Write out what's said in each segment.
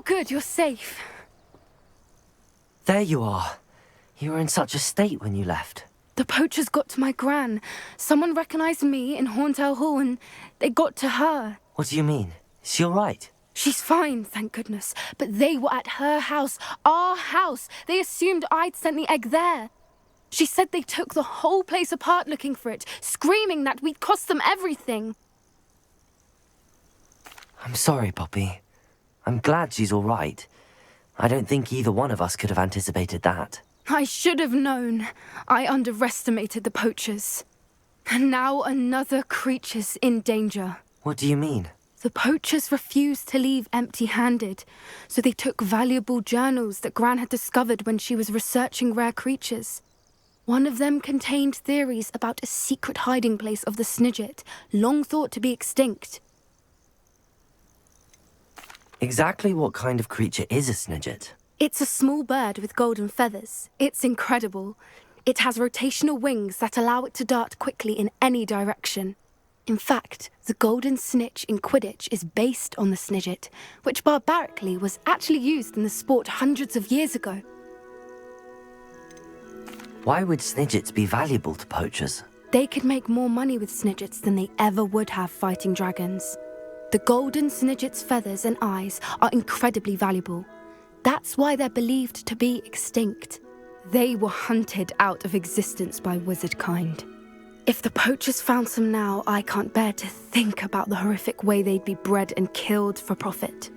good, you're safe. There you are. You were in such a state when you left. The poachers got to my gran. Someone recognized me in Horntail Hall and they got to her. What do you mean? Is she all right? She's fine, thank goodness. But they were at her house, our house. They assumed I'd sent the egg there. She said they took the whole place apart looking for it, screaming that we'd cost them everything. I'm sorry, Poppy. I'm glad she's all right. I don't think either one of us could have anticipated that. I should have known. I underestimated the poachers. And now another creature's in danger. What do you mean? The poachers refused to leave empty-handed, so they took valuable journals that Gran had discovered when she was researching rare creatures. One of them contained theories about a secret hiding place of the Snidget, long thought to be extinct. Exactly what kind of creature is a Snidget? It's a small bird with golden feathers. It's incredible. It has rotational wings that allow it to dart quickly in any direction. In fact, the golden snitch in Quidditch is based on the Snidget, which barbarically was actually used in the sport hundreds of years ago. Why would Snidgets be valuable to poachers? They could make more money with Snidgets than they ever would have fighting dragons. The golden Snidget's feathers and eyes are incredibly valuable. That's why they're believed to be extinct. They were hunted out of existence by wizard kind. If the poachers found some now, I can't bear to think about the horrific way they'd be bred and killed for profit.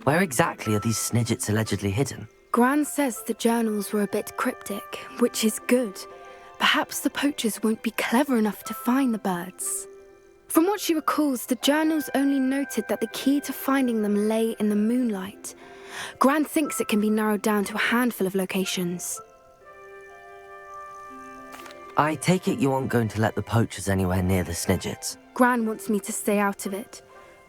Where exactly are these Snidgets allegedly hidden? Gran says the journals were a bit cryptic, which is good. Perhaps the poachers won't be clever enough to find the birds. From what she recalls, the journals only noted that the key to finding them lay in the moonlight. Gran thinks it can be narrowed down to a handful of locations. I take it you aren't going to let the poachers anywhere near the Snidgets. Gran wants me to stay out of it,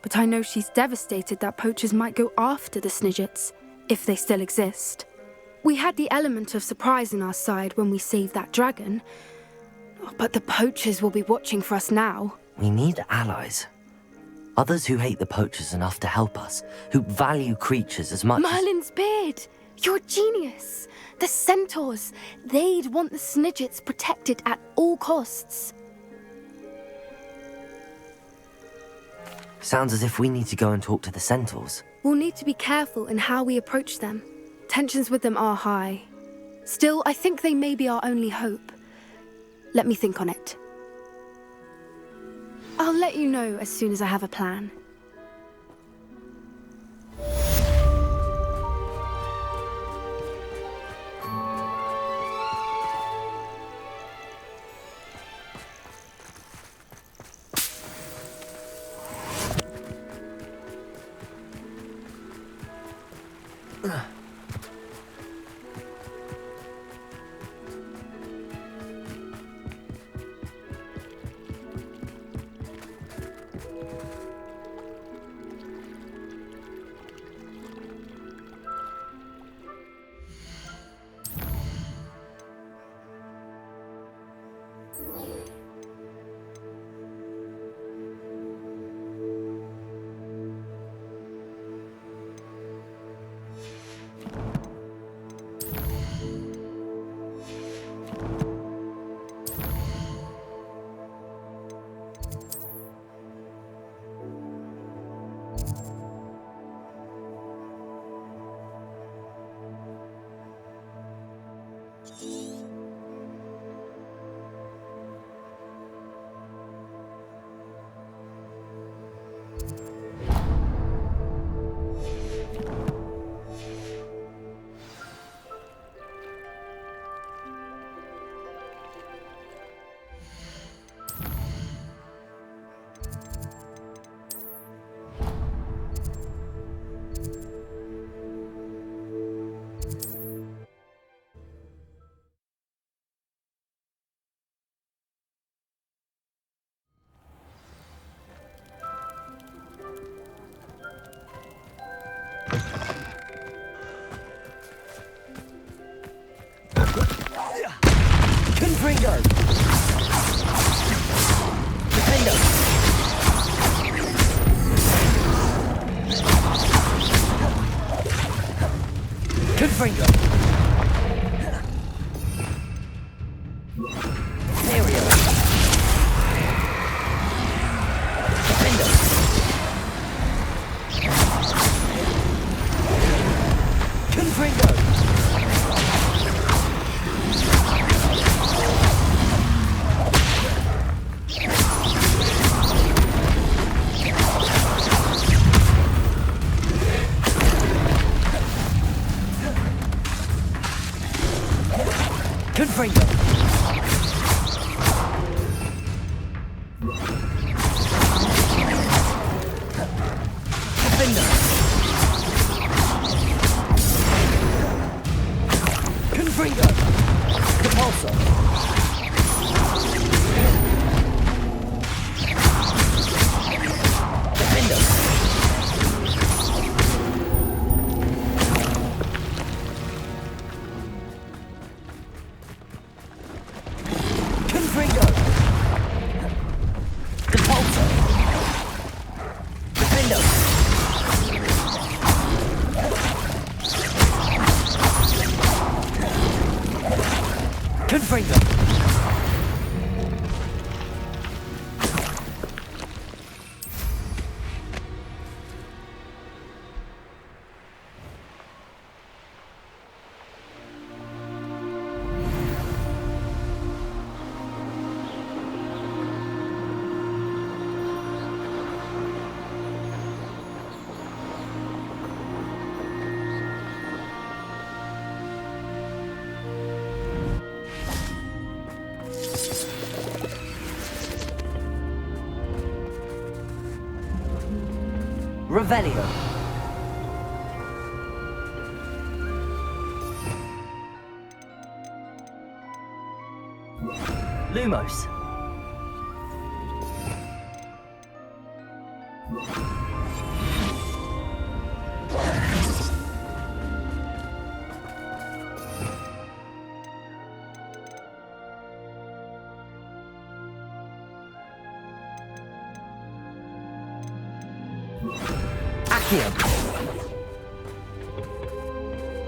but I know she's devastated that poachers might go after the Snidgets, if they still exist. We had the element of surprise on our side when we saved that dragon, but the poachers will be watching for us now. We need allies. Others who hate the poachers enough to help us, who value creatures as much Merlin's beard! You're a genius! The centaurs! They'd want the Snidgets protected at all costs. Sounds as if we need to go and talk to the centaurs. We'll need to be careful in how we approach them. Tensions with them are high. Still, I think they may be our only hope. Let me think on it. I'll let you know as soon as I have a plan. Confringo. Aerial. Defender. Confringo. Confringo. Defender. Confringo. Repulsor. Defender. Confringo. Repulsor. Defender. Confringo. Revelio. Lumos. Accio.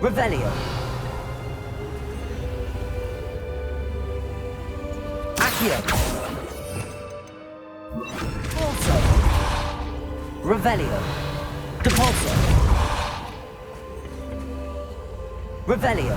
Revelio. Accio. Also. Revelio. Depulso. Revelio.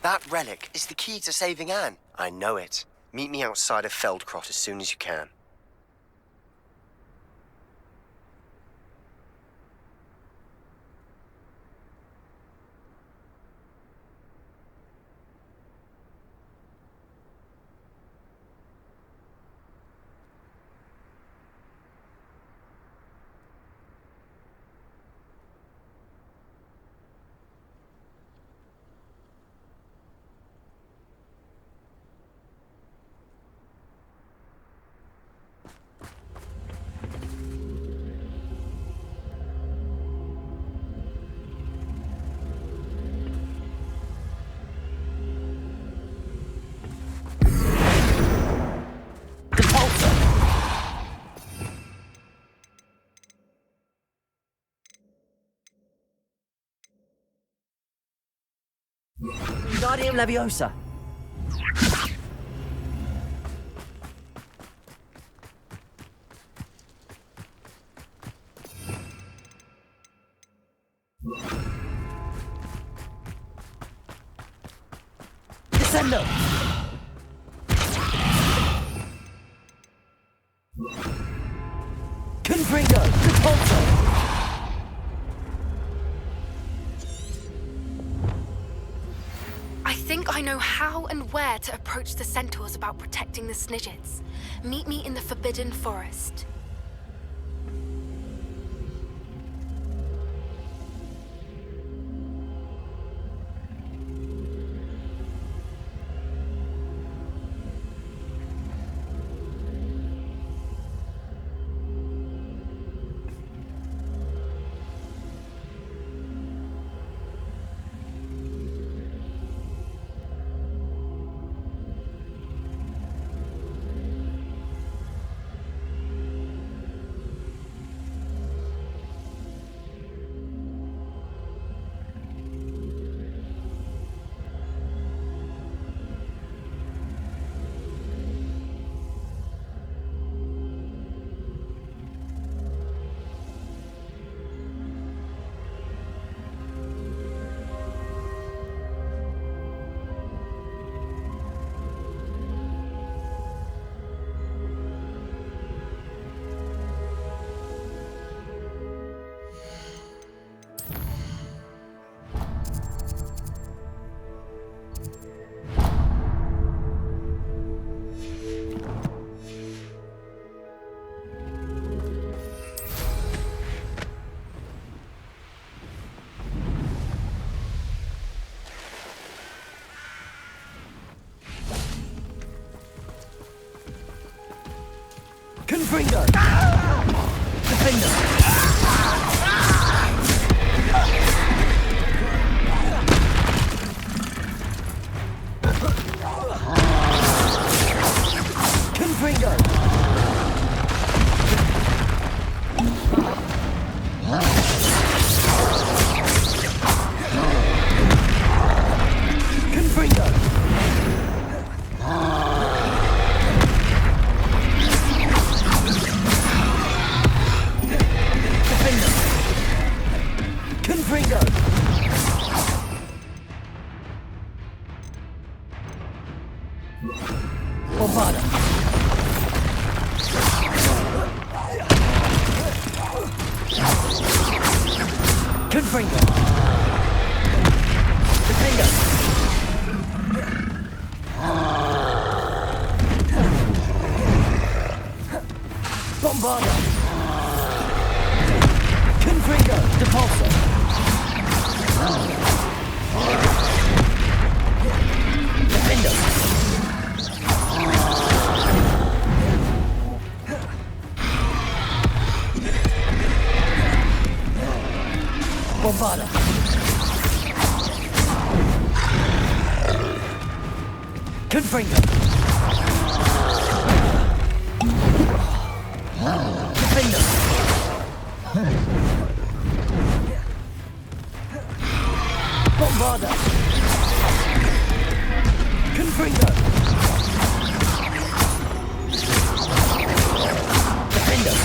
That relic is the key to saving Anne. I know it. Meet me outside of Feldcrot as soon as you can. Wingardium Leviosa. Descendo. Confringo. Repulso. I think I know how and where to approach the centaurs about protecting the Snidgets. Meet me in the Forbidden Forest. Confringo. Defender. Confringo. Confringo. Confringo. Bombarda. Confringo. Defender. Bombarda. Confringo. Depulso. Defender. Bombarda. Confringo. Defender. Bombarda. Confringo. Defender.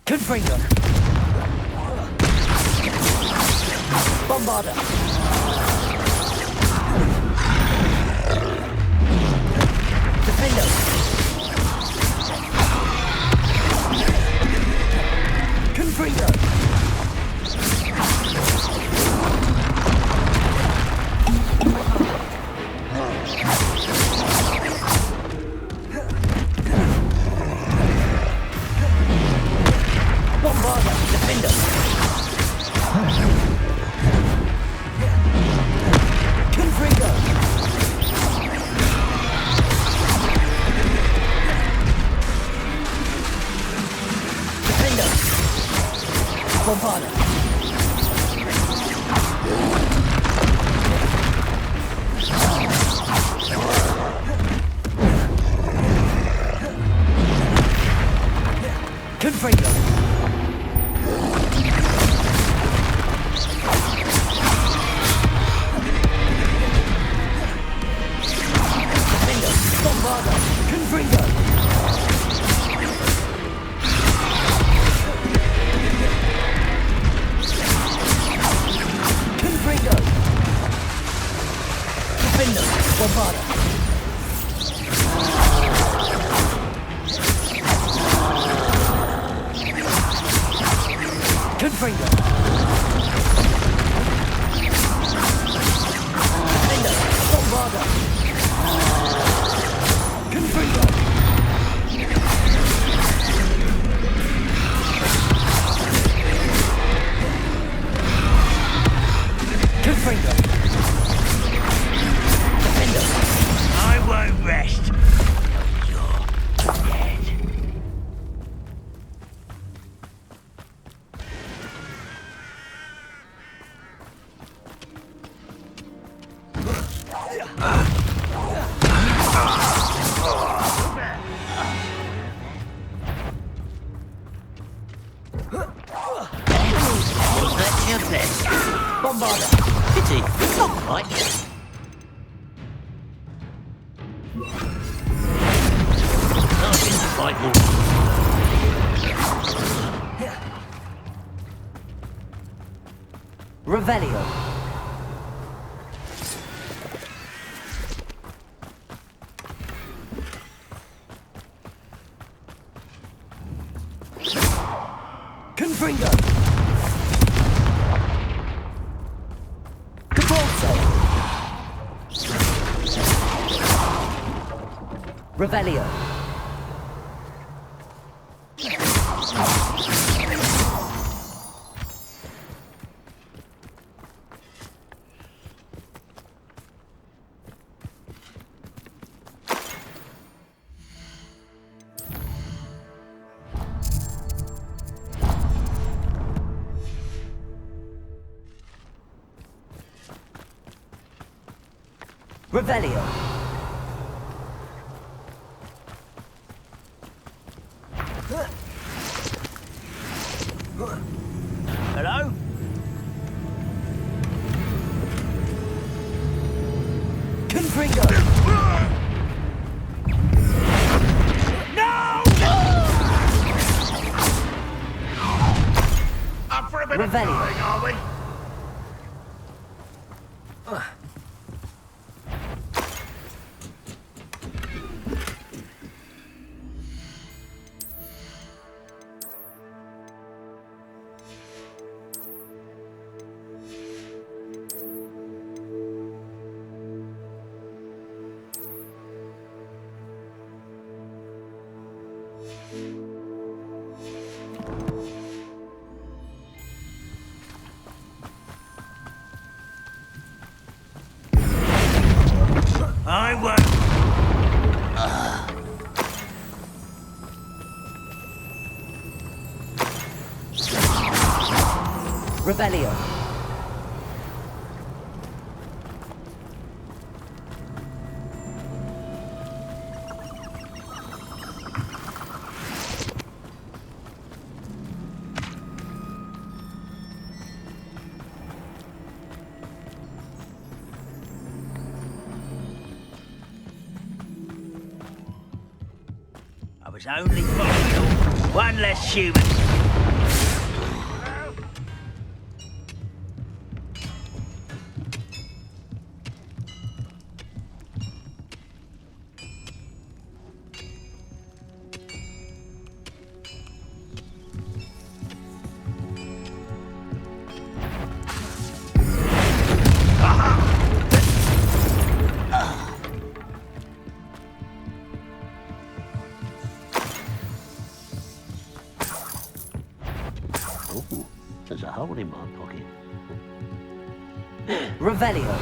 Confringo. Bombarda. Defender. Confringo. Bombarda. Defender. pity. Not quite yet. Starting to fight more. Revelio. Confringo. Capulso. Revelio. Revelio. Hello? Confringo. No! Up for a bit of Revelio. going, are we? I won't. Revelio. I was only following orders. One less human. Ooh, there's a hole in my pocket. Revelio.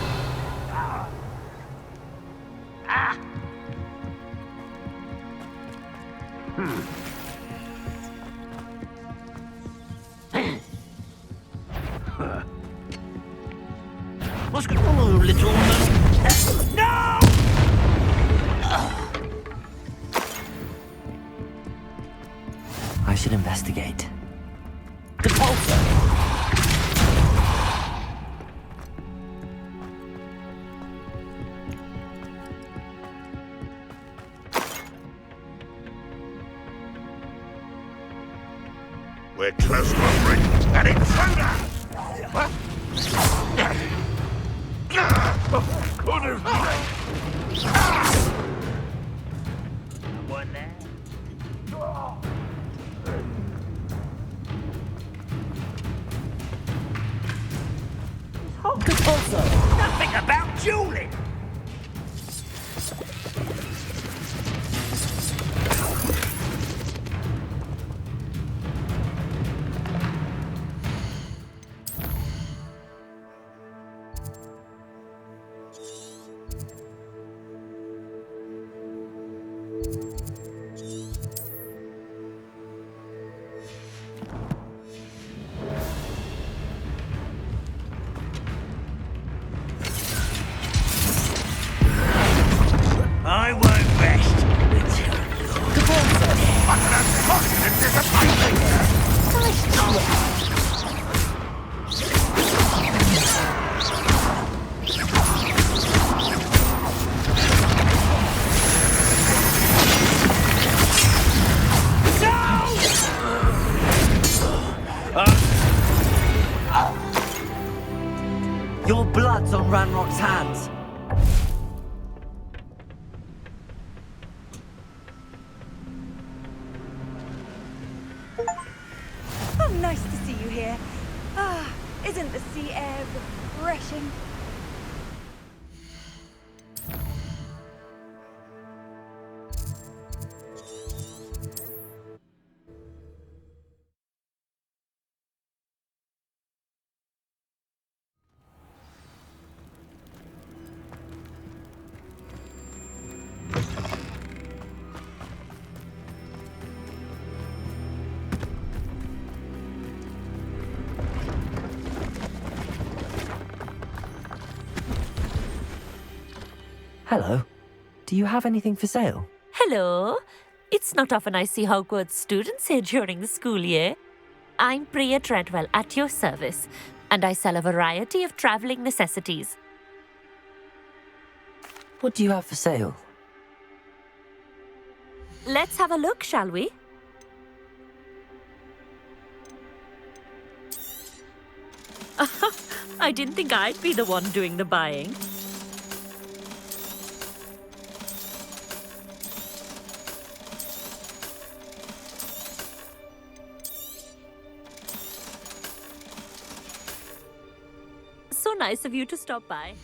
What's going on, little man? No! I should investigate. Capulso. We're close to a break. An intruder! What? Goodness me! One there. Capulso. Nothing about dueling. I won't rest until Utter and disappointing! nice Nice to see you here. Ah, isn't the sea air refreshing? Hello. Do you have anything for sale? Hello. It's not often I see Hogwarts students here during the school year. I'm Priya Treadwell at your service, and I sell a variety of travelling necessities. What do you have for sale? Let's have a look, shall we? I didn't think I'd be the one doing the buying. So nice of you to stop by.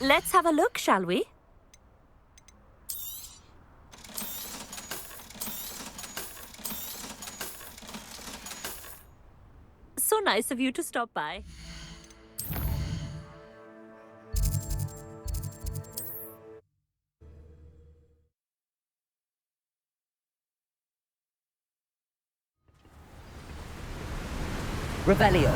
Let's have a look, shall we? So nice of you to stop by. Revelio.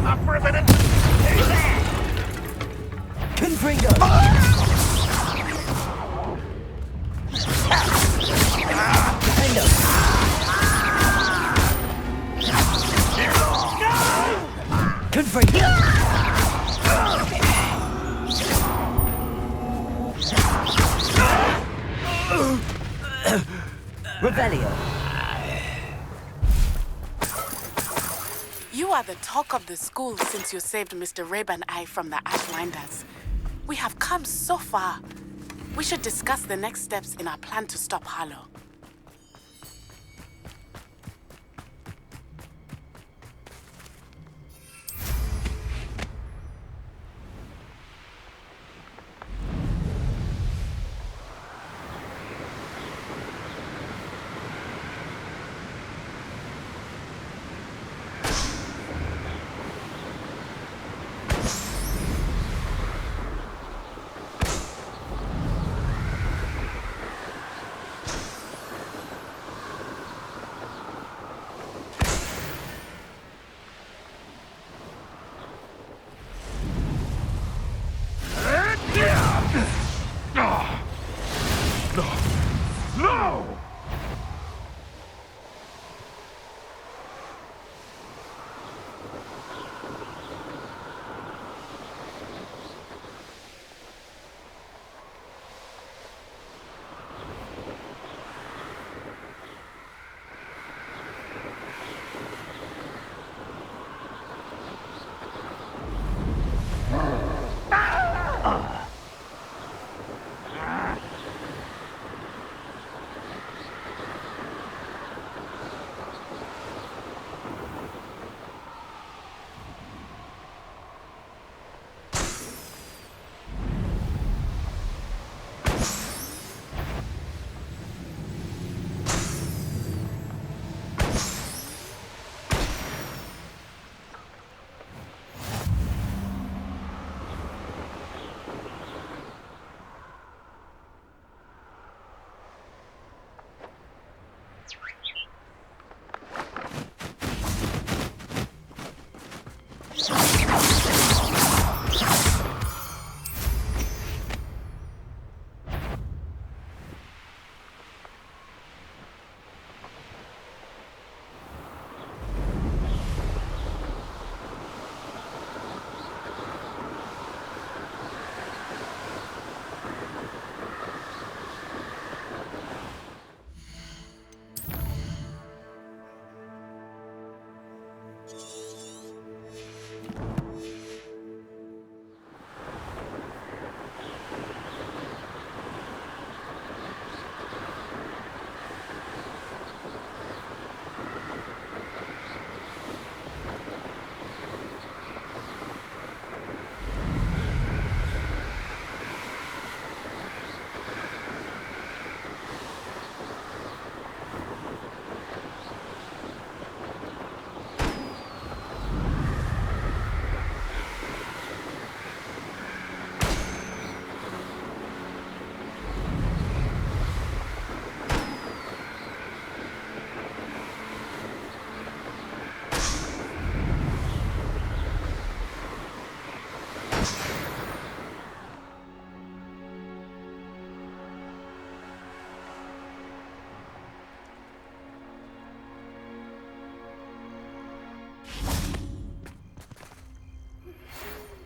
Stop for a minute. Who's there? Confringo! Defendo! Confringo! Revelio! You are the talk of the school since you saved Mr. Rabe and I from the Ashwinders. We have come so far. We should discuss the next steps in our plan to stop Harlow. No!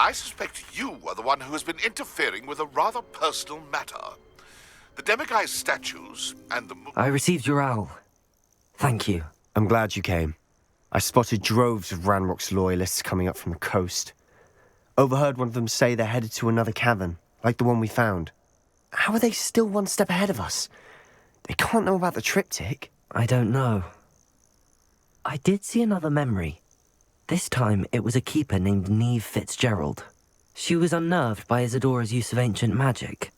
I suspect you are the one who has been interfering with a rather personal matter. The Demiguise statues and the... I received your owl. Thank you. I'm glad you came. I spotted droves of Ranrock's loyalists coming up from the coast. Overheard one of them say they're headed to another cavern, like the one we found. How are they still one step ahead of us? They can't know about the triptych. I don't know. I did see another memory. This time, it was a keeper named Neve Fitzgerald. She was unnerved by Isadora's use of ancient magic.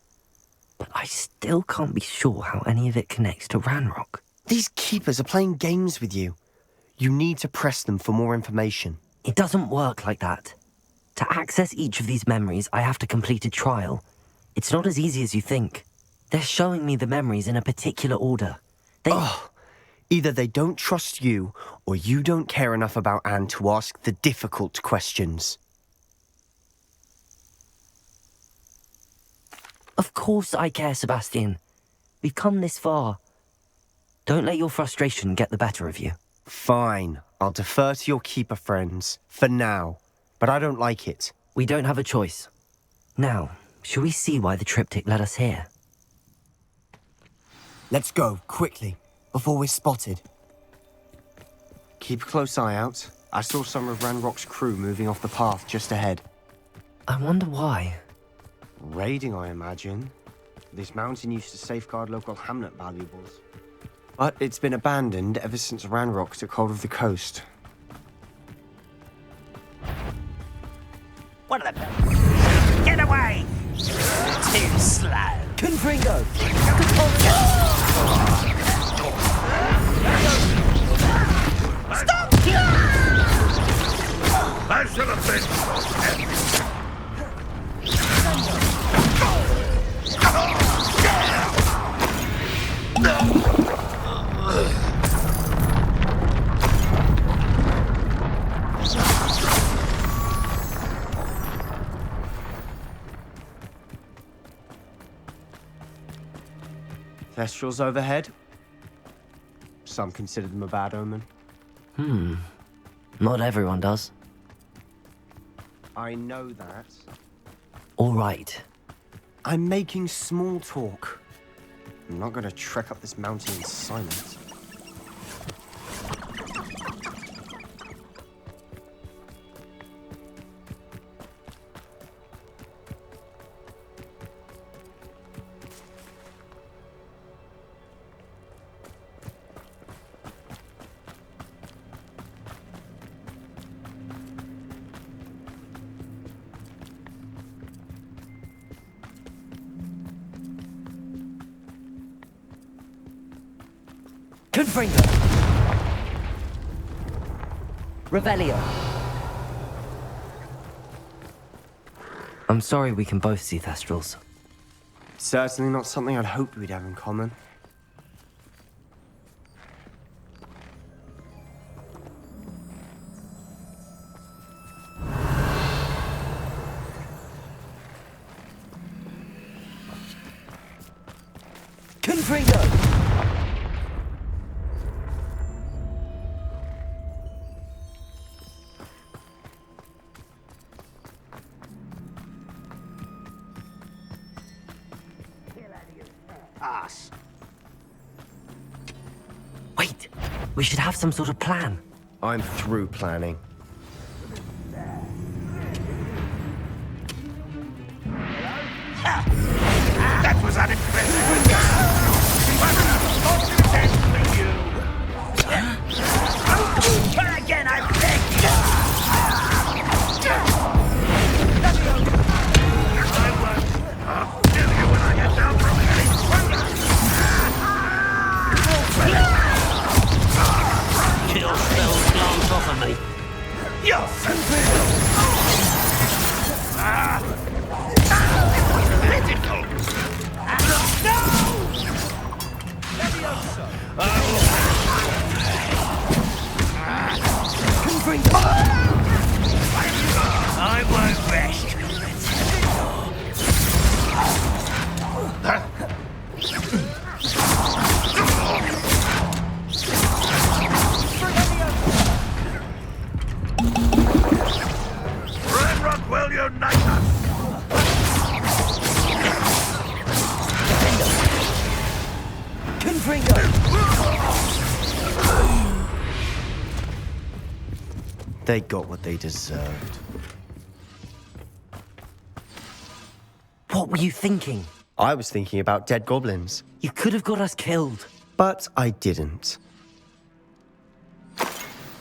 But I still can't be sure how any of it connects to Ranrock. These keepers are playing games with you. You need to press them for more information. It doesn't work like that. To access each of these memories, I have to complete a trial. It's not as easy as you think. They're showing me the memories in a particular order. Either they don't trust you, or you don't care enough about Anne to ask the difficult questions. Of course I care, Sebastian. We've come this far. Don't let your frustration get the better of you. Fine, I'll defer to your keeper friends, for now. But I don't like it. We don't have a choice. Now, shall we see why the triptych led us here? Let's go, quickly. before we're spotted. Keep a close eye out. I saw some of Ranrock's crew moving off the path just ahead. I wonder why. Raiding, I imagine. This mountain used to safeguard local hamlet valuables. But it's been abandoned ever since Ranrock took hold of the coast. What are the... Get away! Too slow. Confringo! Stop! I should have been. Thestrals overhead. Some consider them a bad omen. Not everyone does. I know that. All right. I'm making small talk. I'm not going to trek up this mountain in silence. Confringo! Revelio! I'm sorry we can both see Thestrals. Certainly not something I'd hoped we'd have in common. Confringo! Pass. Wait! We should have some sort of plan. I'm through planning. That was unimpressive. Try again, I beg you! I won't. I'll kill you when I get down from here. Kill spells glance off of me. You're sensible. Pitiful. I won't rest. Ranrock will unite us. They got what they deserved. What were you thinking? I was thinking about dead goblins, You could have got us killed. but I didn't.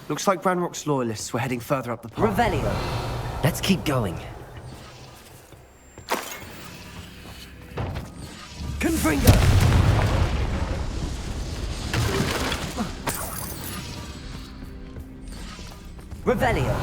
Looks like Ranrock's loyalists were heading further up the path. Revelio! Let's keep going. Confringo! Revelio!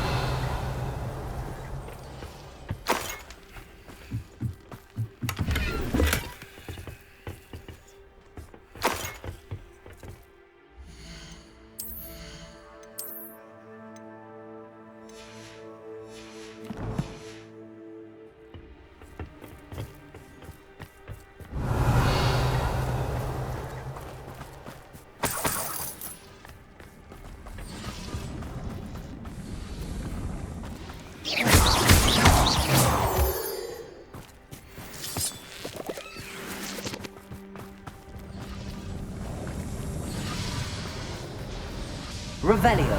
Revelio.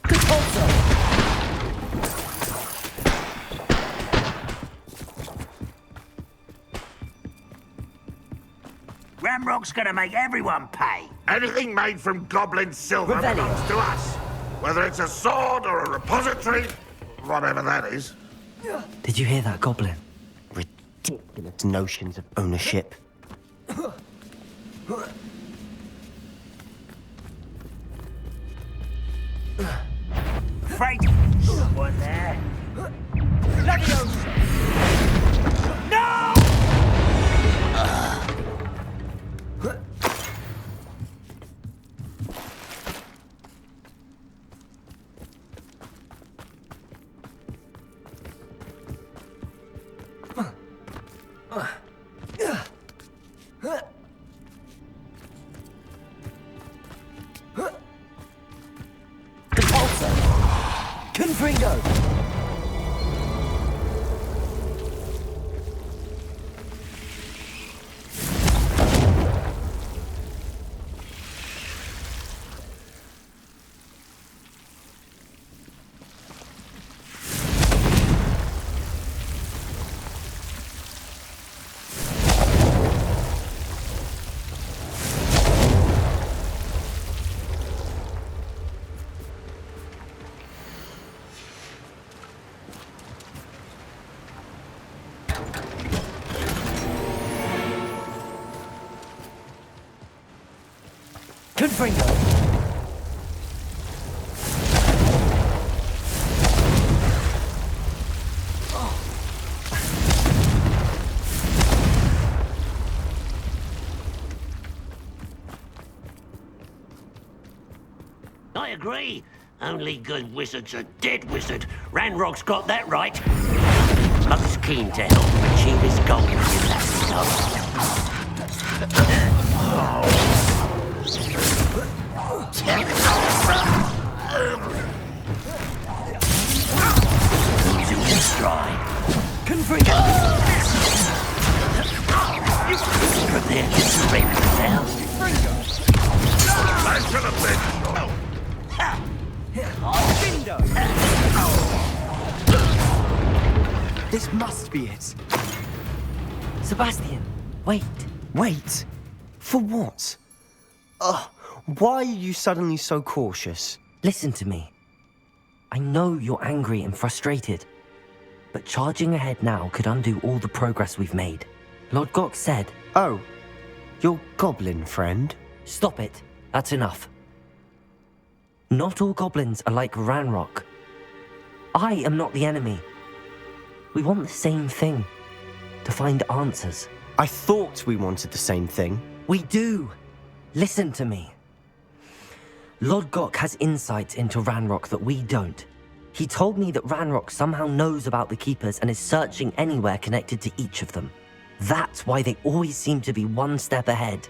Repulso. Ramrock's gonna make everyone pay. Anything made from goblin silver Revelio. belongs to us. Whether it's a sword or a repository, whatever that is. Did you hear that, Goblin? Ridiculous notions of ownership. Afraid someone there. Leviosa! No! Repulso. Confringo. Confringo. I agree. Only good wizard's a dead wizard. Ranrock's got that right. I was keen to help him achieve his goal if that's Losing his stride. Confringo. Prepare to surrender now. I should have been. This must be it. Sebastian, wait. Wait. For what? Why are you suddenly so cautious? Listen to me. I know you're angry and frustrated, but charging ahead now could undo all the progress we've made. Lord Gok said... Oh, your goblin friend? Stop it. That's enough. Not all goblins are like Ranrock. I am not the enemy. We want the same thing. To find answers. I thought we wanted the same thing. We do. Listen to me. Lord Gok has insight into Ranrock that we don't. He told me that Ranrock somehow knows about the Keepers and is searching anywhere connected to each of them. That's why they always seem to be one step ahead.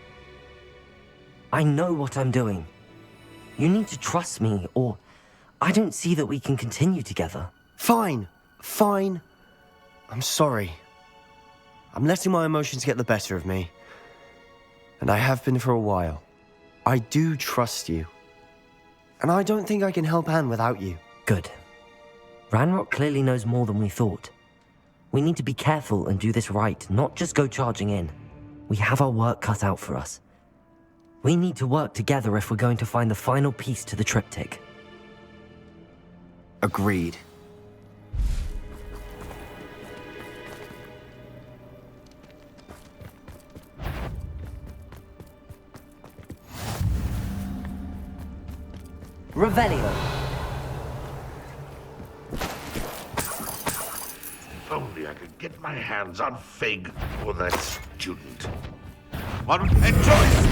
I know what I'm doing. You need to trust me, or I don't see that we can continue together. Fine. Fine. I'm sorry. I'm letting my emotions get the better of me. And I have been for a while. I do trust you. And I don't think I can help Anne without you. Good. Ranrock clearly knows more than we thought. We need to be careful and do this right, not just go charging in. We have our work cut out for us. We need to work together if we're going to find the final piece to the triptych. Agreed. Revelio. If only I could get my hands on Fig or that student. One enjoy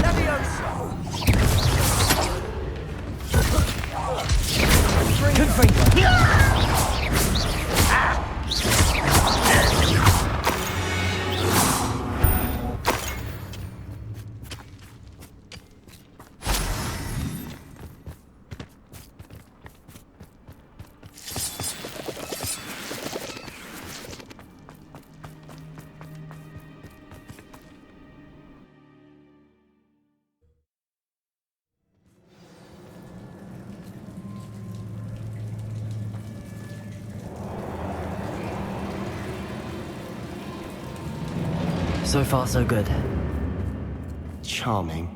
So far, so good. Charming.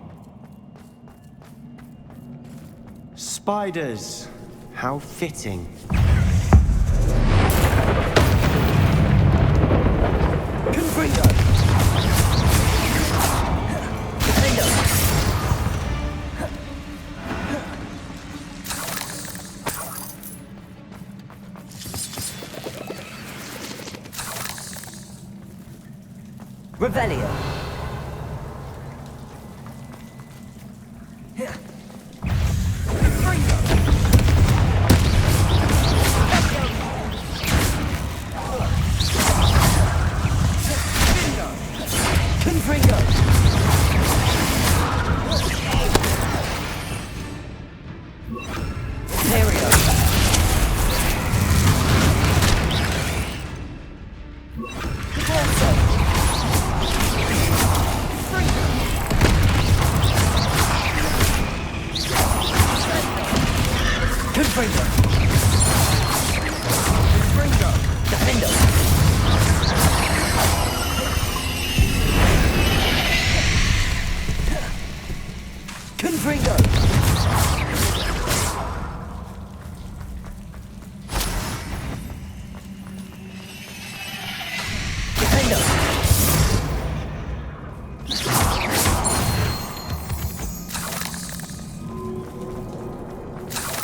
Spiders. How fitting. Confringo! Defender! Revelio!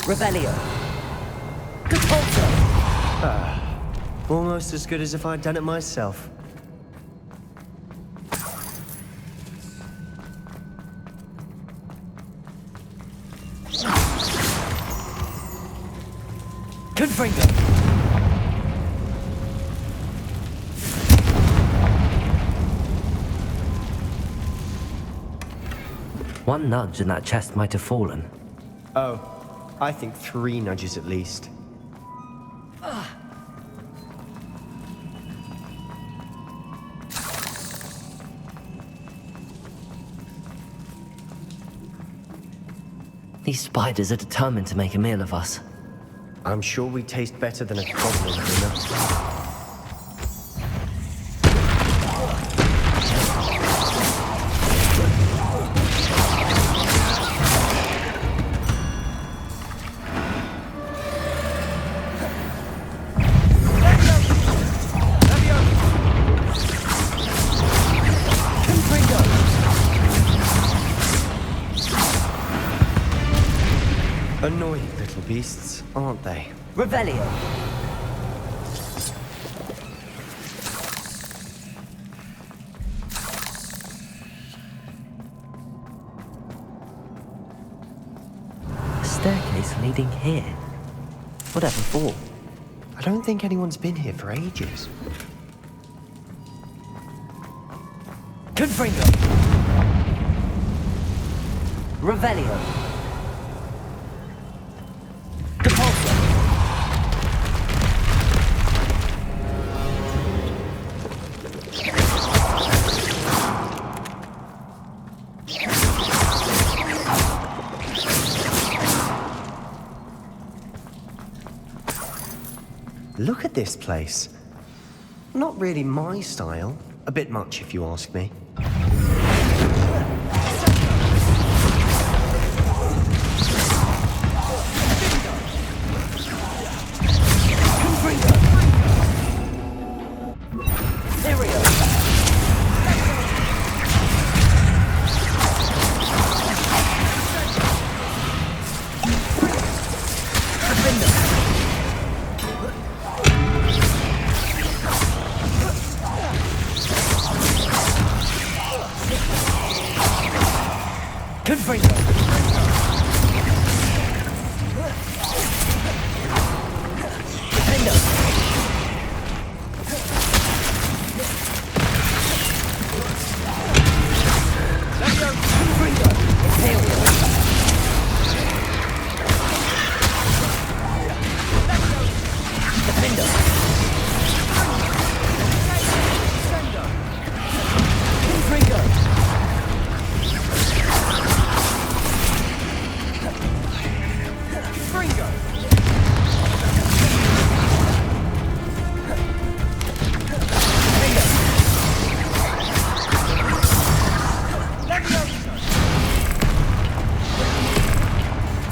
Revelio. Almost as good as if I'd done it myself. Confringo. One nudge and that chest might have fallen. Oh, I think 3 nudges at least. These spiders are determined to make a meal of us. I'm sure we taste better than a goblin dinner. Annoying little beasts, aren't they? Revelio. A staircase leading here. Whatever for? I don't think anyone's been here for ages. Confringo. Revelio. Look at this place. Not really my style. A bit much, if you ask me.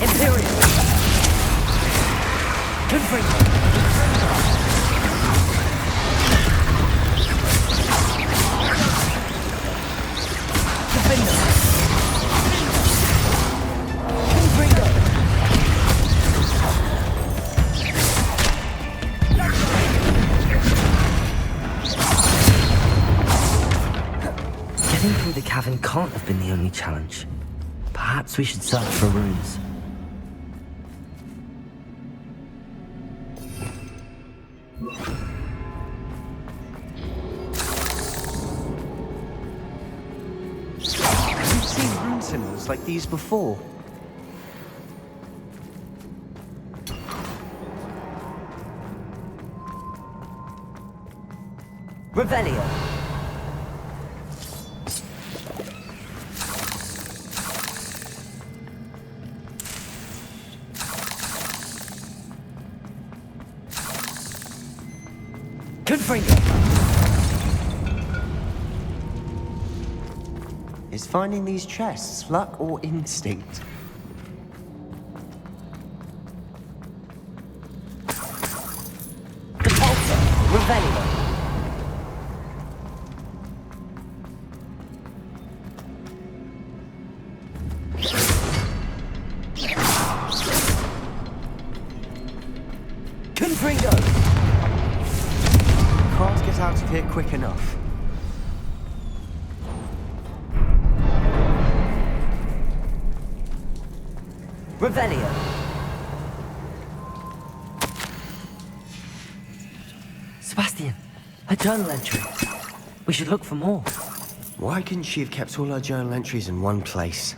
Imperial! Confringo! Getting through the cavern can't have been the only challenge. Perhaps we should search for runes. We've seen rune symbols like these before. Revelio! Confringo! Is finding these chests luck or instinct? Repulsor! Revelio! Confringo! Can't get out of here quick enough. Revelio! Sebastian, a journal entry. We should look for more. Why couldn't she have kept all her journal entries in one place?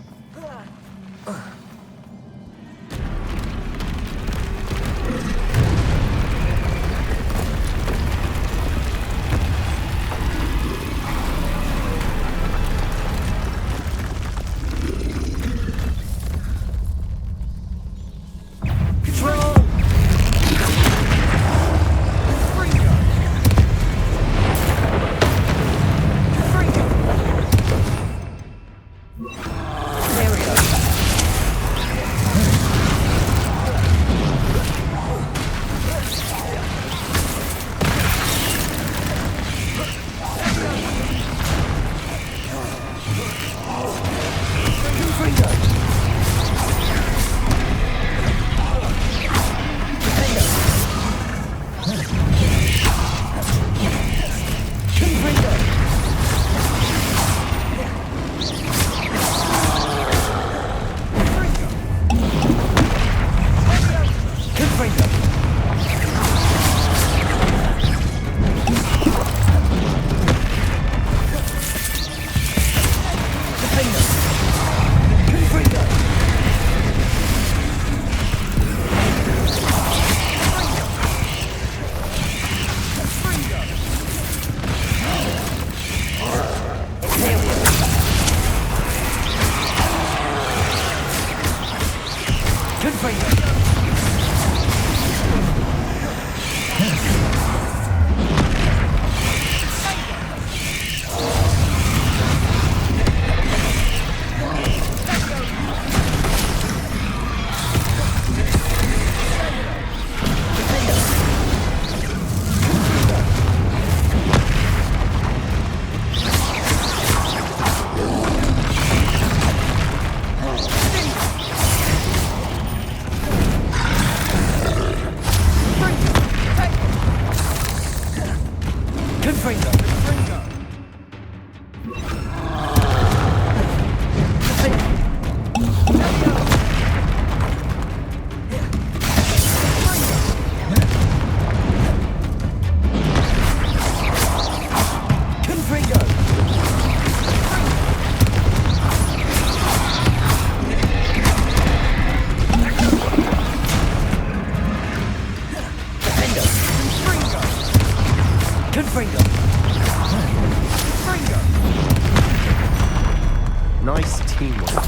Nice teamwork.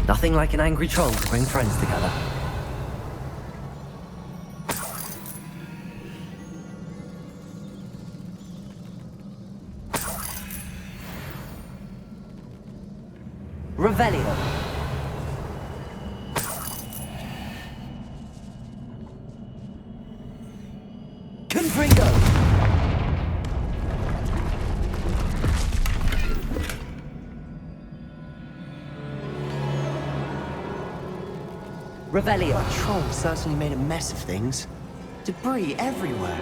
Nothing like an angry troll to bring friends together. Revelio. Revelio. That troll certainly made a mess of things. Debris everywhere.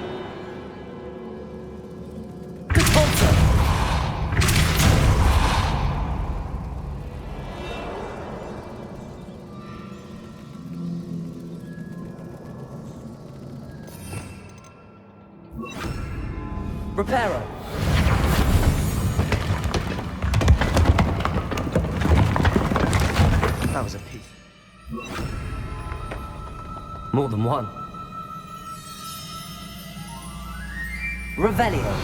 Reparo. That was a piece. More than one. Revelio.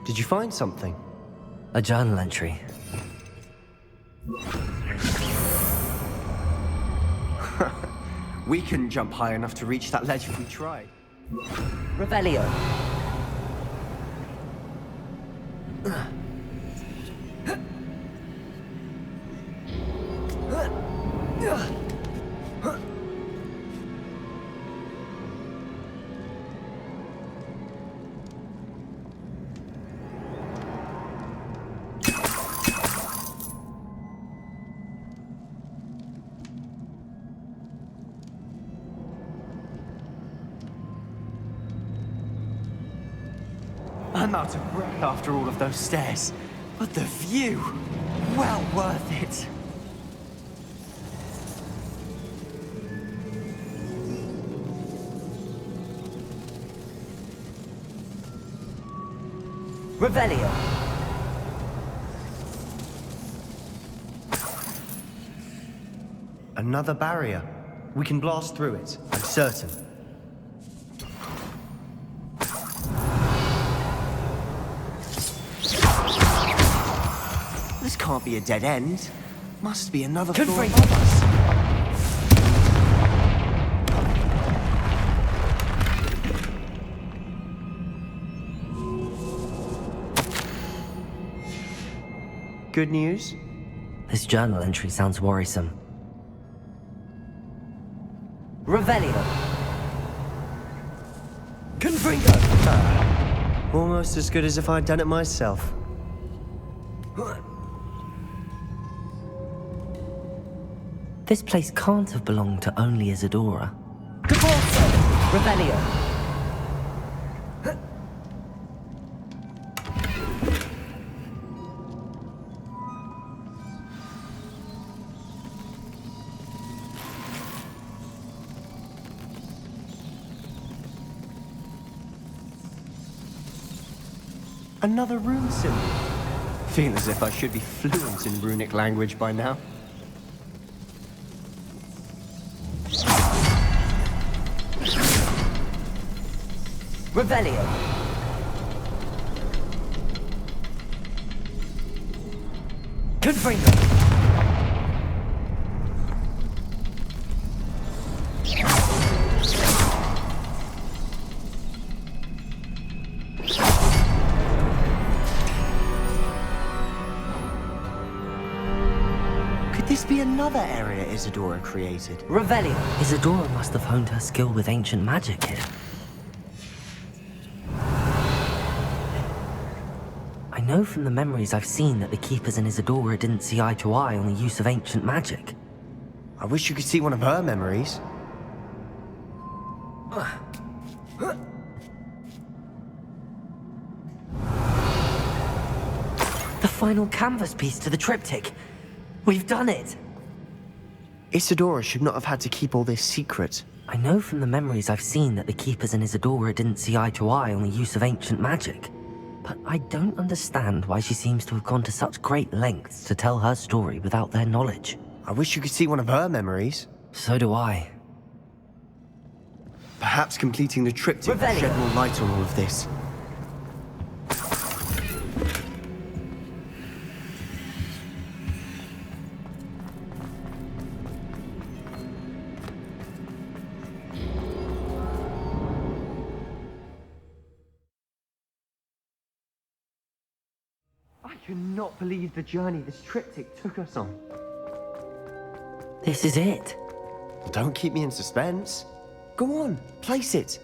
Did you find something? A journal entry. We couldn't jump high enough to reach that ledge if we tried. Revelio. I'm out of breath after all of those stairs. But the view, well worth it. Revelio. Another barrier. We can blast through it, I'm certain. This can't be a dead end. Must be another floor above us. Good news? This journal entry sounds worrisome. Revelio. Confringo. Almost as good as if I'd done it myself. This place can't have belonged to only Isadora. Revelio. Another rune symbol. Feel as if I should be fluent in runic language by now. Revelio. Confringo. Could this be another area Isadora created? Revelio. Isadora must have honed her skill with ancient magic here. I know from the memories I've seen that the Keepers and Isadora didn't see eye to eye on the use of ancient magic. I wish you could see one of her memories. The final canvas piece to the triptych. We've done it! Isadora should not have had to keep all this secret. I know from the memories I've seen that the Keepers and Isadora didn't see eye to eye on the use of ancient magic. But I don't understand why she seems to have gone to such great lengths to tell her story without their knowledge. I wish you could see one of her memories. So do I. Perhaps completing the triptych will shed more light on all of this. I cannot believe the journey this triptych took us on. This is it. Don't keep me in suspense. Go on, place it.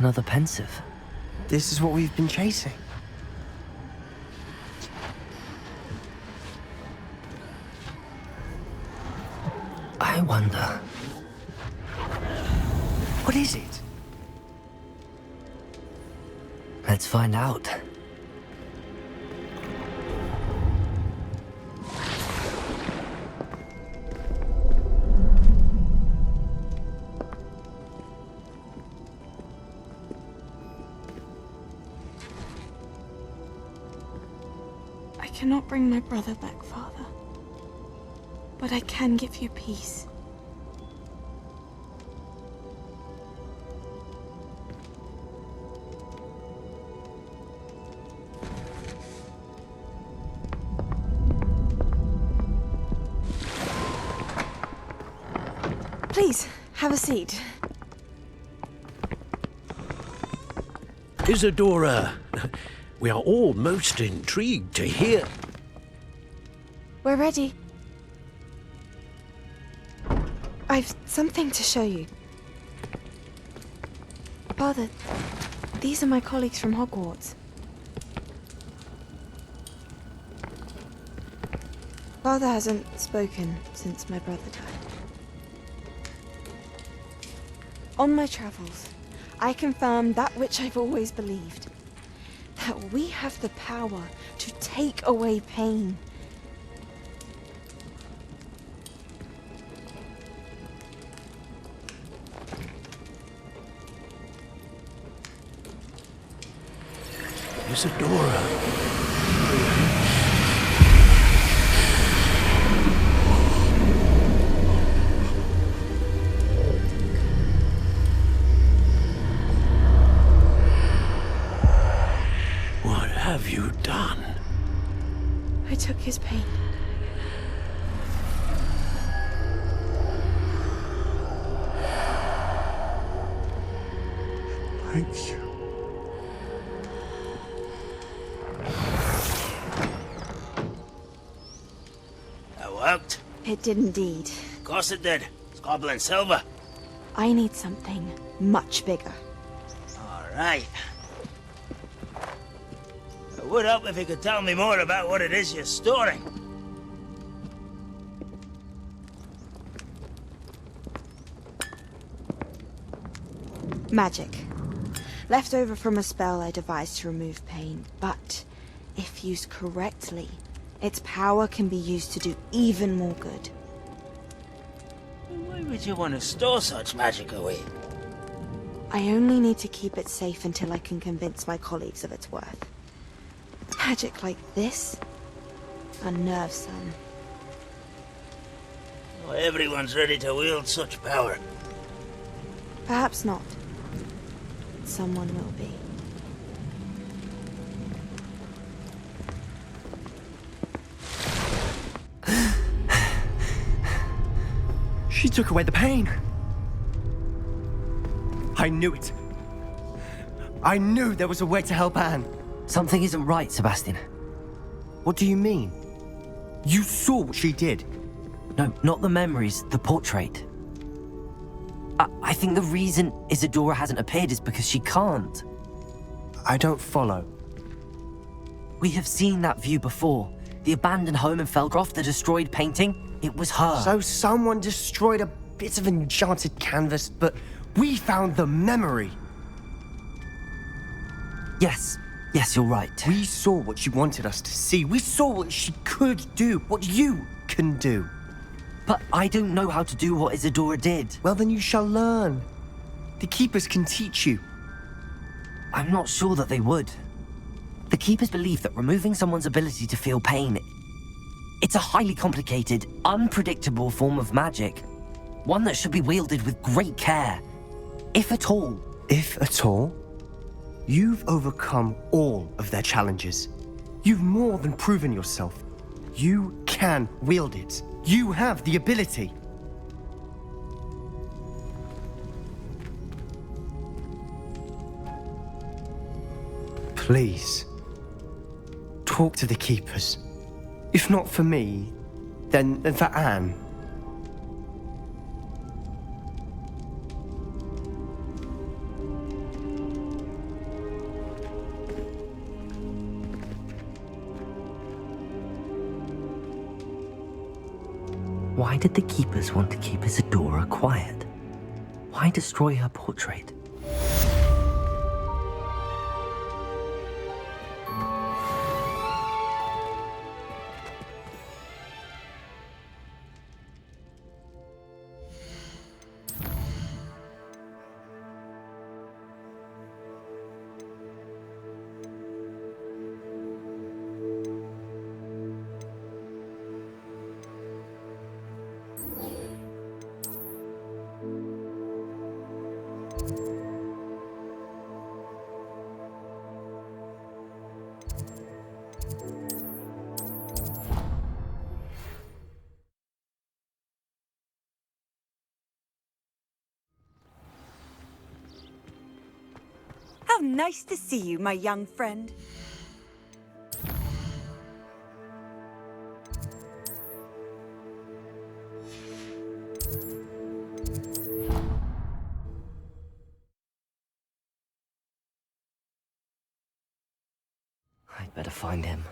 Another pensive. This is what we've been chasing. I wonder... What is it? Let's find out. I cannot bring my brother back, Father. But I can give you peace. Please, have a seat. Isadora, we are all most intrigued to hear. We're ready. I've something to show you. Father, these are my colleagues from Hogwarts. Father hasn't spoken since my brother died. On my travels, I confirmed that which I've always believed. That we have the power to take away pain. Isadora. What have you done? I took his pain. Thank you. That worked. It did indeed. Of course it did. It's goblin silver. I need something much bigger. All right. It would help if you could tell me more about what it is you're storing. Magic. Left over from a spell I devised to remove pain, but if used correctly, its power can be used to do even more good. Why would you want to store such magic away? I only need to keep it safe until I can convince my colleagues of its worth. Magic like this unnerves some. Not everyone's ready to wield such power. Perhaps not. Someone will be. She took away the pain. I knew it. I knew there was a way to help Anne. Something isn't right, Sebastian. What do you mean? You saw what she did. No, not the memories, the portrait. I think the reason Isadora hasn't appeared is because she can't. I don't follow. We have seen that view before. The abandoned home in Felgroth, the destroyed painting, it was her. So someone destroyed a bit of enchanted canvas, but we found the memory. Yes, you're right. We saw what she wanted us to see. We saw what she could do, what you can do. But I don't know how to do what Isadora did. Well, then you shall learn. The Keepers can teach you. I'm not sure that they would. The Keepers believe that removing someone's ability to feel pain, it's a highly complicated, unpredictable form of magic. One that should be wielded with great care. If at all. If at all? You've overcome all of their challenges. You've more than proven yourself. You can wield it. You have the ability. Please, talk to the Keepers. If not for me, then for Anne. Why did the keepers want to keep Isadora quiet? Why destroy her portrait? How nice to see you, my young friend. I'd better find him.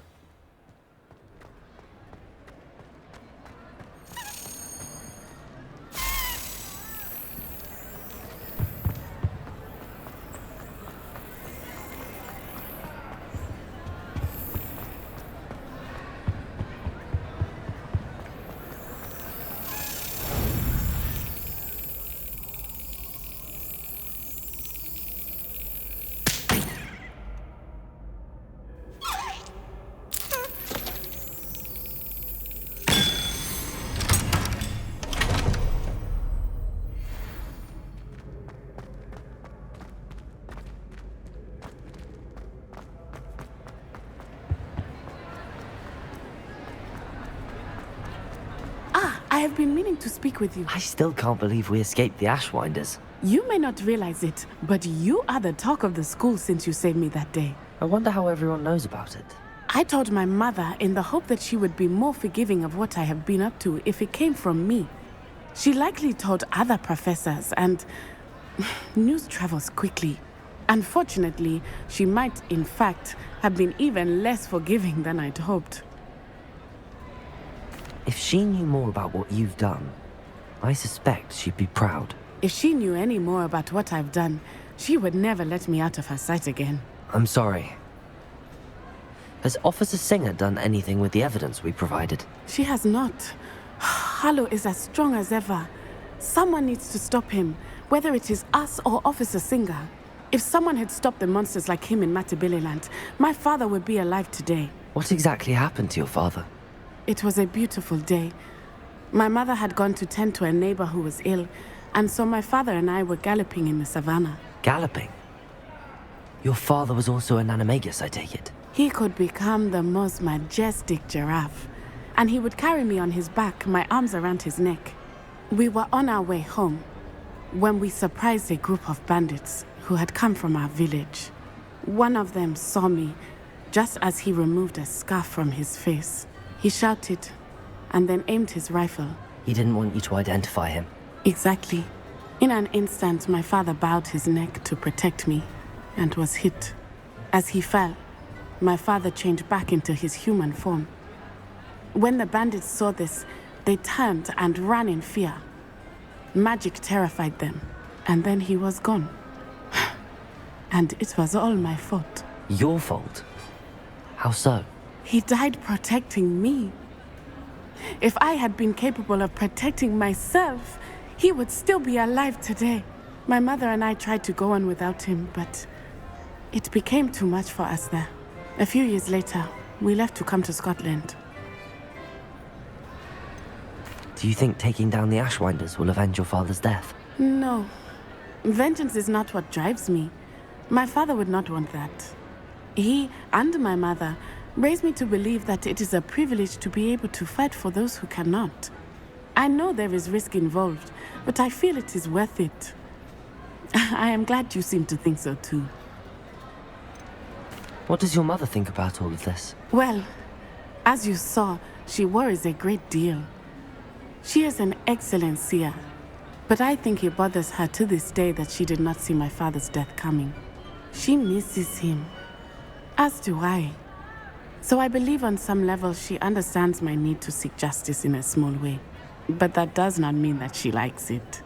I have been meaning to speak with you. I still can't believe we escaped the Ashwinders. You may not realize it, but you are the talk of the school since you saved me that day. I wonder how everyone knows about it. I told my mother in the hope that she would be more forgiving of what I have been up to if it came from me. She likely told other professors, and news travels quickly. Unfortunately, she might, in fact, have been even less forgiving than I'd hoped. If she knew more about what you've done, I suspect she'd be proud. If she knew any more about what I've done, she would never let me out of her sight again. I'm sorry. Has Officer Singer done anything with the evidence we provided? She has not. Harlow is as strong as ever. Someone needs to stop him, whether it is us or Officer Singer. If someone had stopped the monsters like him in Matabeleland, my father would be alive today. What exactly happened to your father? It was a beautiful day. My mother had gone to tend to a neighbor who was ill, and so my father and I were galloping in the savannah. Galloping? Your father was also an animagus, I take it? He could become the most majestic giraffe, and he would carry me on his back, my arms around his neck. We were on our way home when we surprised a group of bandits who had come from our village. One of them saw me just as he removed a scarf from his face. He shouted and then aimed his rifle. He didn't want you to identify him. Exactly. In an instant, my father bowed his neck to protect me and was hit. As he fell, my father changed back into his human form. When the bandits saw this, they turned and ran in fear. Magic terrified them, and then he was gone. And it was all my fault. Your fault? How so? He died protecting me. If I had been capable of protecting myself, he would still be alive today. My mother and I tried to go on without him, but it became too much for us there. A few years later, we left to come to Scotland. Do you think taking down the Ashwinders will avenge your father's death? No. Vengeance is not what drives me. My father would not want that. He and my mother raised me to believe that it is a privilege to be able to fight for those who cannot. I know there is risk involved, but I feel it is worth it. I am glad you seem to think so too. What does your mother think about all of this? Well, as you saw, she worries a great deal. She is an excellent seer, but I think it bothers her to this day that she did not see my father's death coming. She misses him, as do I. So I believe on some level she understands my need to seek justice in a small way. But that does not mean that she likes it.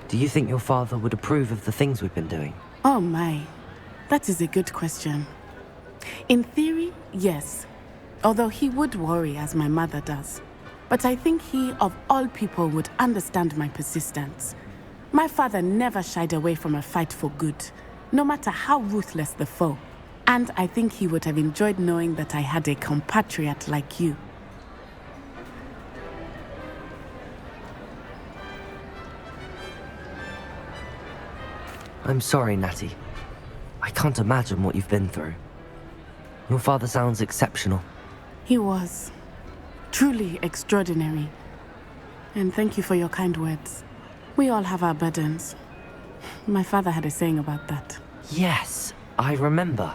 Do you think your father would approve of the things we've been doing? Oh my, that is a good question. In theory, yes. Although he would worry as my mother does. But I think he, of all people, would understand my persistence. My father never shied away from a fight for good, no matter how ruthless the foe. And I think he would have enjoyed knowing that I had a compatriot like you. I'm sorry, Natty. I can't imagine what you've been through. Your father sounds exceptional. He was. Truly extraordinary. And thank you for your kind words. We all have our burdens. My father had a saying about that. Yes, I remember.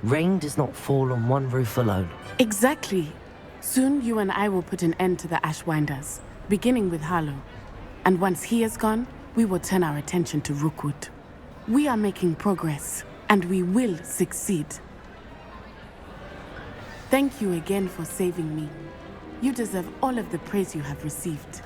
Rain does not fall on one roof alone. Exactly. Soon you and I will put an end to the Ashwinders, beginning with Harlow. And once he is gone, we will turn our attention to Rookwood. We are making progress, and we will succeed. Thank you again for saving me. You deserve all of the praise you have received.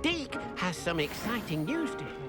Deke has some exciting news to share.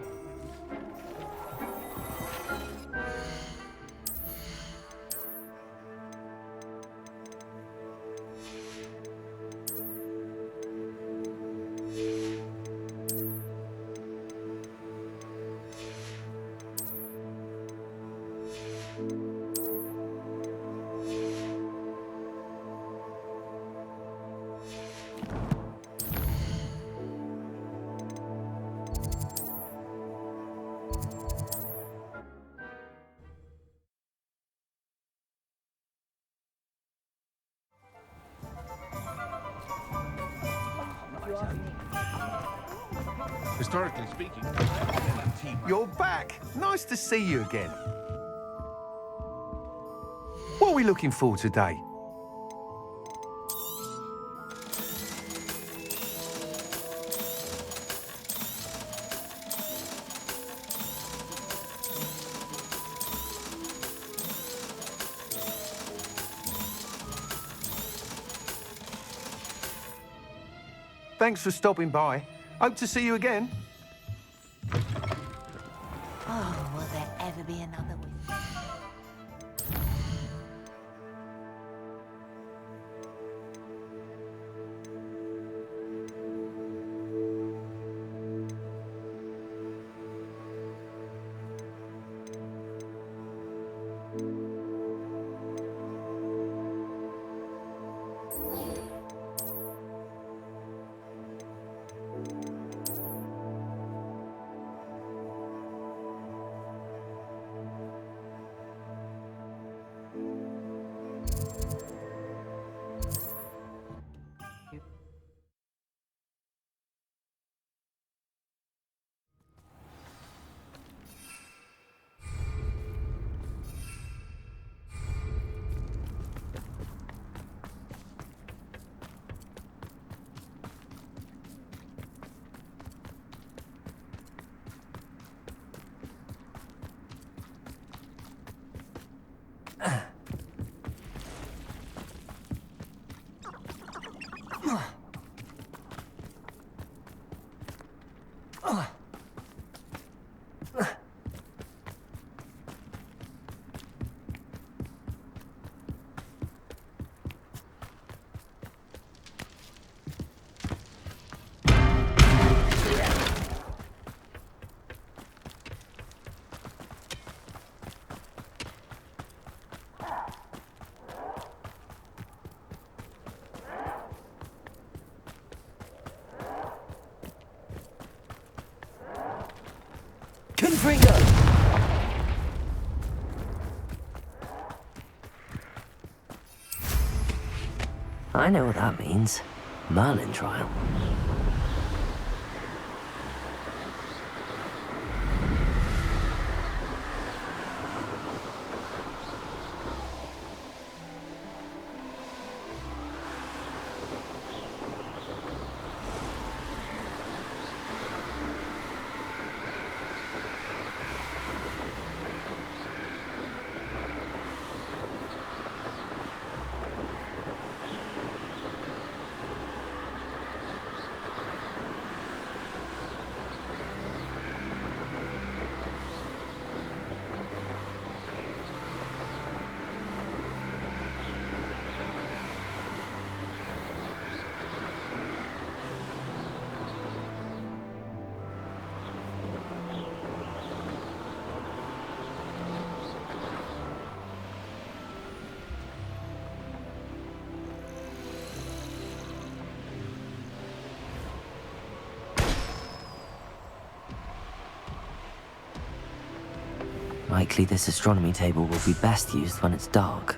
Historically speaking, You're back. Nice to see you again. What are we looking for today? Thanks for stopping by. Hope to see you again. Oh, will there ever be another one? I know what that means. Merlin trial. Likely this astronomy table will be best used when it's dark.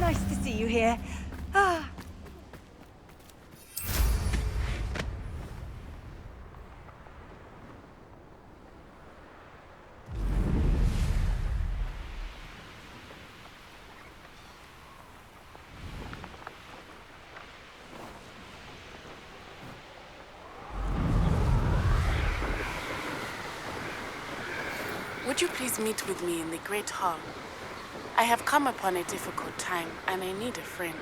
Nice to see you here. Ah. Would you please meet with me in the Great Hall? I have come upon a difficult time, and I need a friend.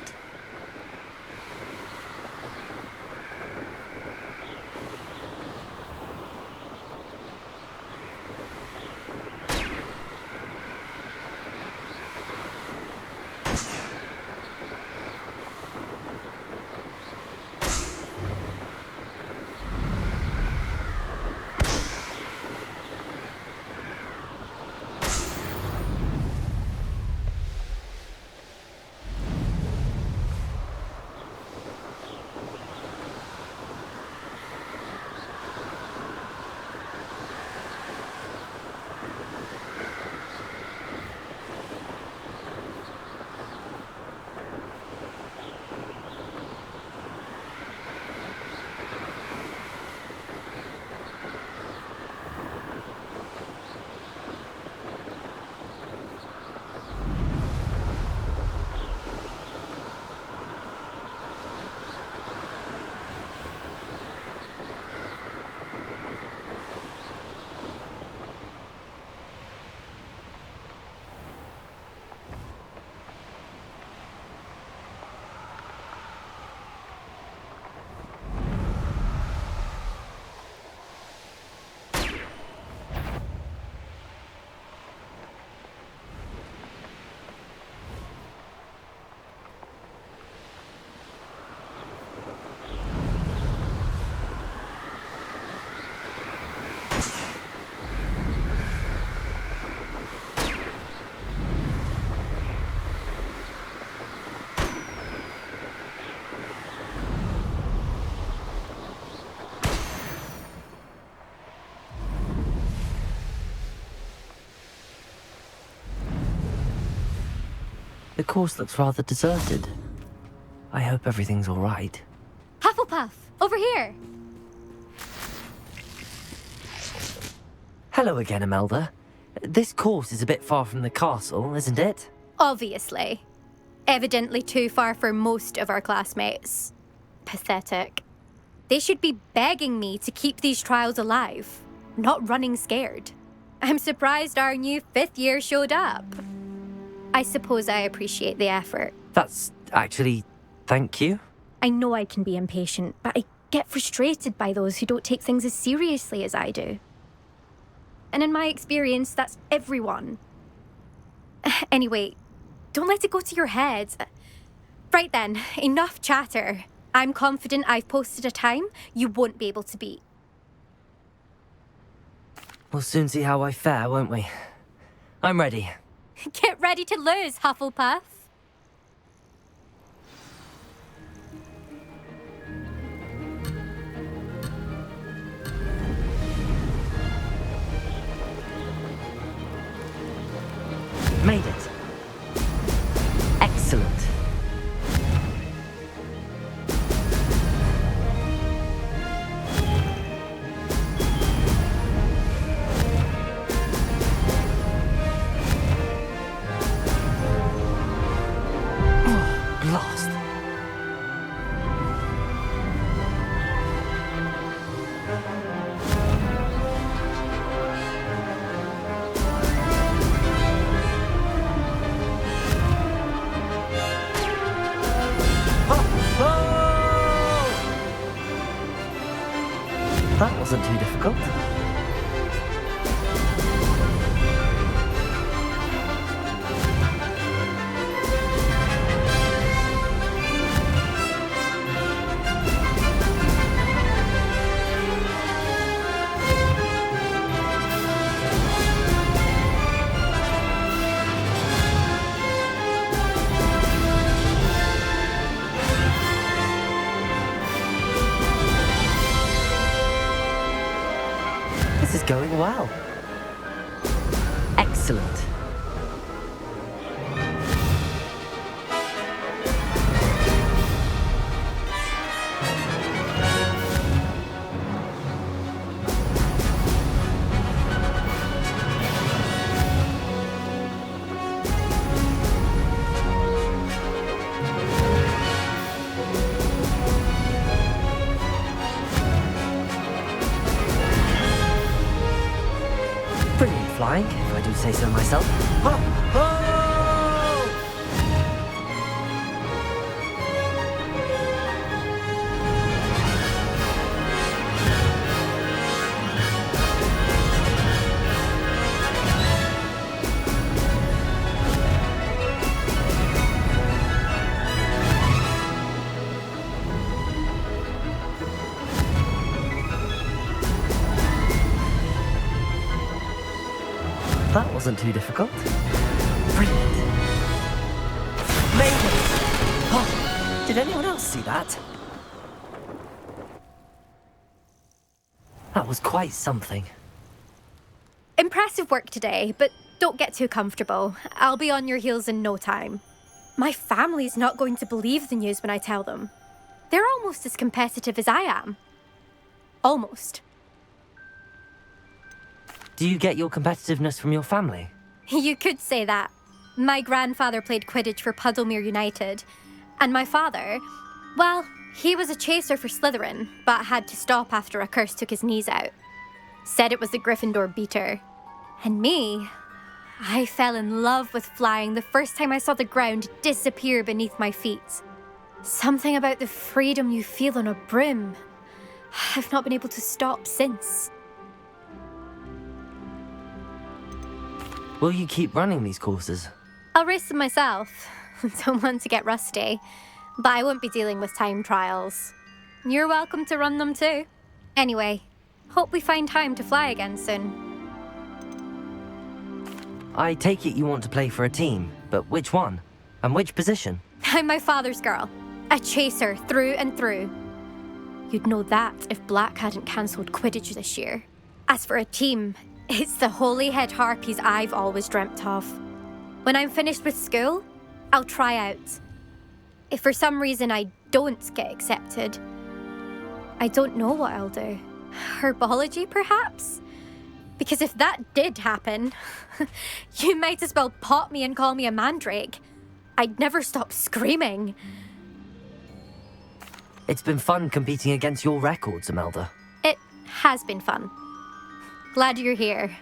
The course looks rather deserted. I hope everything's all right. Hufflepuff, over here! Hello again, Imelda. This course is a bit far from the castle, isn't it? Obviously. Evidently too far for most of our classmates. Pathetic. They should be begging me to keep these trials alive, not running scared. I'm surprised our new 5th year showed up. I suppose I appreciate the effort. That's actually... thank you. I know I can be impatient, but I get frustrated by those who don't take things as seriously as I do. And in my experience, that's everyone. Anyway, don't let it go to your head. Right then, enough chatter. I'm confident I've posted a time you won't be able to beat. We'll soon see how I fare, won't we? I'm ready. Get ready to lose, Hufflepuff. Made it. Excellent. Oh, blast. That wasn't too difficult. This is going well. Excellent. Brilliant flying, if I do say so myself. That wasn't too difficult. Brilliant. Made it! Oh, did anyone else see that? That was quite something. Impressive work today, but don't get too comfortable. I'll be on your heels in no time. My family's not going to believe the news when I tell them. They're almost as competitive as I am. Almost. Do you get your competitiveness from your family? You could say that. My grandfather played Quidditch for Puddlemere United. And my father, well, he was a chaser for Slytherin, but had to stop after a curse took his knees out. Said it was the Gryffindor beater. And me, I fell in love with flying the first time I saw the ground disappear beneath my feet. Something about the freedom you feel on a broom. I've not been able to stop since. Will you keep running these courses? I'll race them myself. Don't want to get rusty. But I won't be dealing with time trials. You're welcome to run them too. Anyway, hope we find time to fly again soon. I take it you want to play for a team, but which one? And which position? I'm my father's girl. A chaser through and through. You'd know that if Black hadn't cancelled Quidditch this year. As for a team, it's the Holyhead Harpies I've always dreamt of. When I'm finished with school, I'll try out. If for some reason I don't get accepted, I don't know what I'll do. Herbology, perhaps? Because if that did happen, you might as well pot me and call me a mandrake. I'd never stop screaming. It's been fun competing against your records, Imelda. It has been fun. Glad you're here.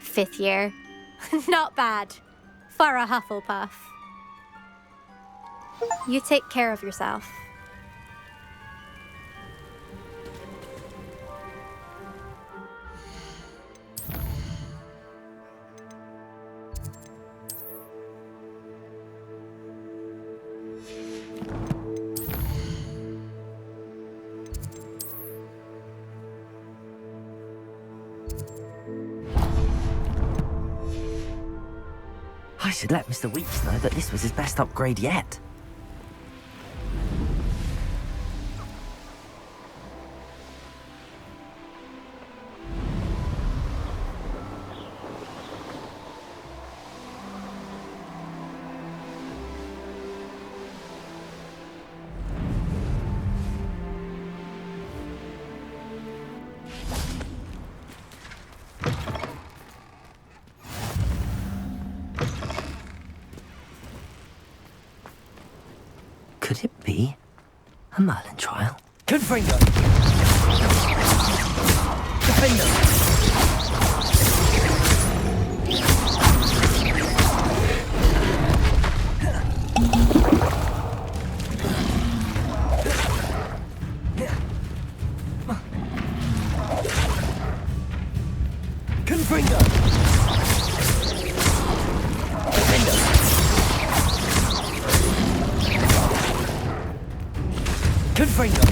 5th year. Not bad. For a Hufflepuff. You take care of yourself. I should let Mr. Weeks know that this was his best upgrade yet. Could it be a Merlin trial? Confringo! Defender! Confringo! Confringo! Defender! Confringo!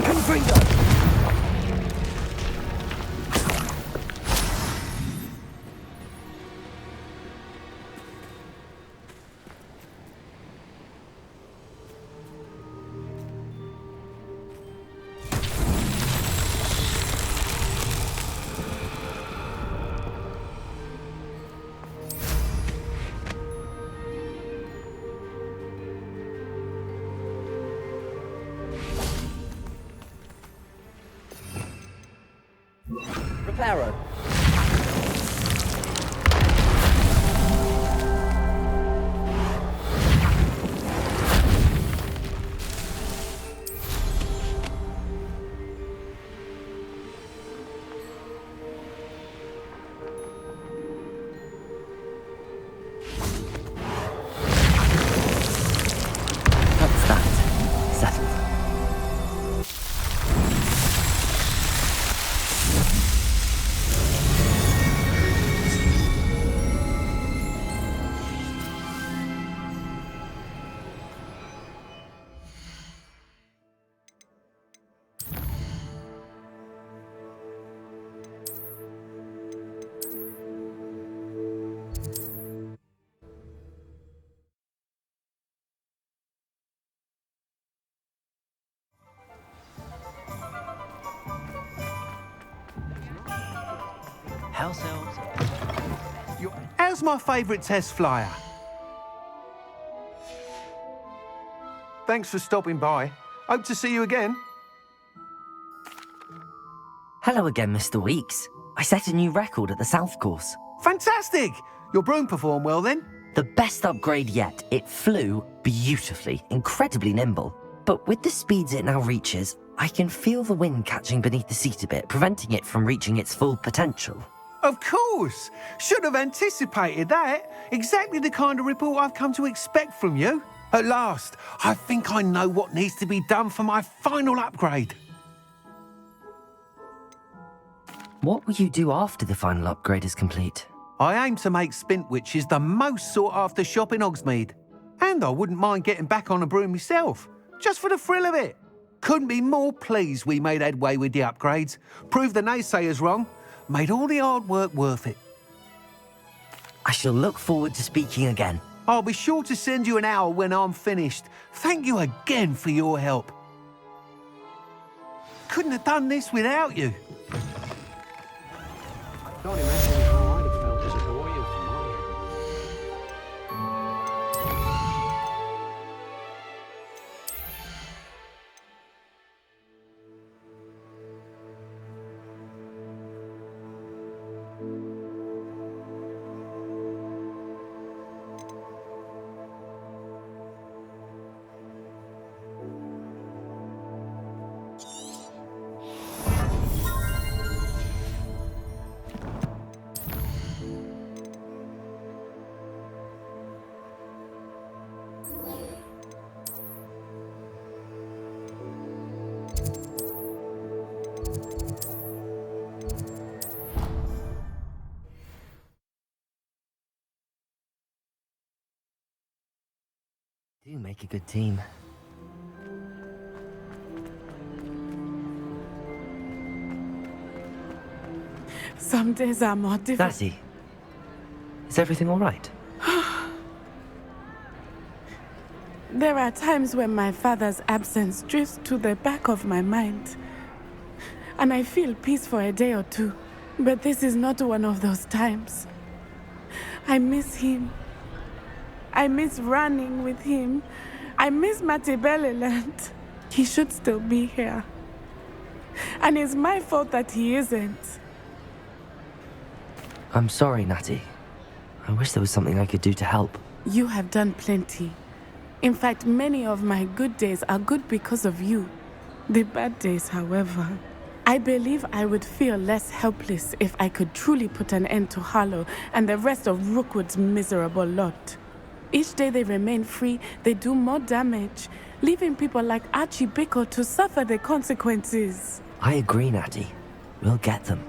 Confringo! Reparo. That's that. Settled. House elves. How's my favourite test flyer? Thanks for stopping by. Hope to see you again. Hello again, Mr. Weeks. I set a new record at the South Course. Fantastic! Your broom performed well then? The best upgrade yet. It flew beautifully, incredibly nimble. But with the speeds it now reaches, I can feel the wind catching beneath the seat a bit, preventing it from reaching its full potential. Of course! Should have anticipated that. Exactly the kind of report I've come to expect from you. At last, I think I know what needs to be done for my final upgrade. What will you do after the final upgrade is complete? I aim to make Spintwitches the most sought-after shop in Hogsmeade. And I wouldn't mind getting back on a broom myself, just for the thrill of it. Couldn't be more pleased we made headway with the upgrades, proved the naysayers wrong, Made all the hard work worth it. I shall look forward to speaking again. I'll be sure to send you an hour when I'm finished. Thank you again for your help. Couldn't have done this without you. Can't imagine how I'd have felt as a boy if I Do make a good team. Some days are more difficult. Lassie, is everything all right? There are times when my father's absence drifts to the back of my mind, and I feel peace for a day or two. But this is not one of those times. I miss him. I miss running with him. I miss Matibeleland. He should still be here. And it's my fault that he isn't. I'm sorry, Natty. I wish there was something I could do to help. You have done plenty. In fact, many of my good days are good because of you. The bad days, however, I believe I would feel less helpless if I could truly put an end to Harlow and the rest of Rookwood's miserable lot. Each day they remain free, they do more damage, leaving people like Archie Bickle to suffer the consequences. I agree, Natty. We'll get them.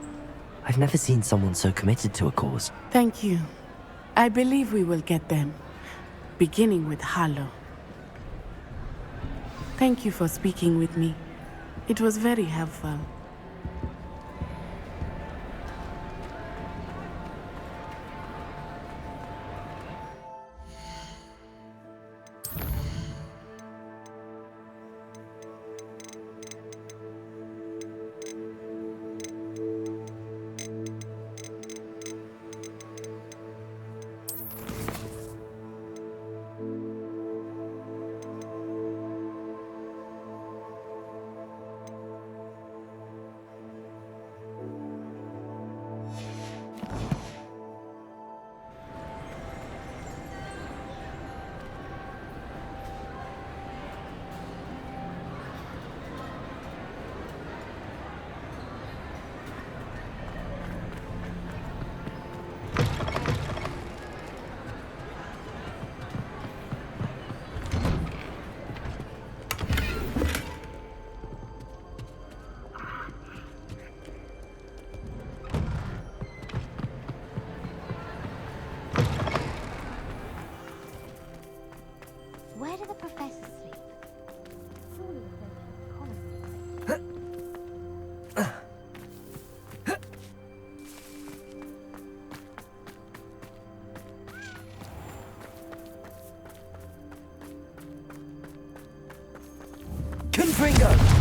I've never seen someone so committed to a cause. Thank you. I believe we will get them, beginning with Harlow. Thank you for speaking with me. It was very helpful. Where do the professors sleep? Surely if they're Confringo!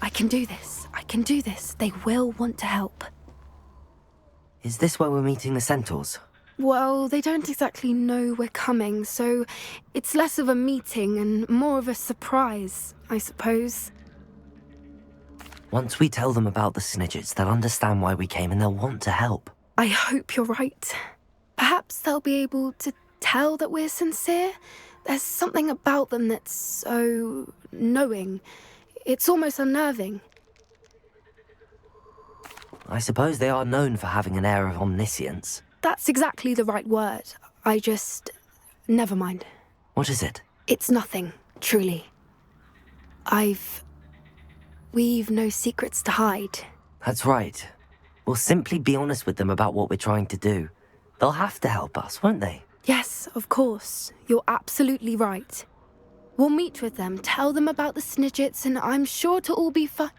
I can do this. I can do this. They will want to help. Is this where we're meeting the centaurs? Well, they don't exactly know we're coming, so it's less of a meeting and more of a surprise, I suppose. Once we tell them about the Snidgets, they'll understand why we came and they'll want to help. I hope you're right. Perhaps they'll be able to tell that we're sincere. There's something about them that's so knowing. It's almost unnerving. I suppose they are known for having an air of omniscience. That's exactly the right word. Never mind. What is it? It's nothing, truly. We've no secrets to hide. That's right. We'll simply be honest with them about what we're trying to do. They'll have to help us, won't they? Yes, of course. You're absolutely right. We'll meet with them, tell them about the Snidgets, and I'm sure to all be fine.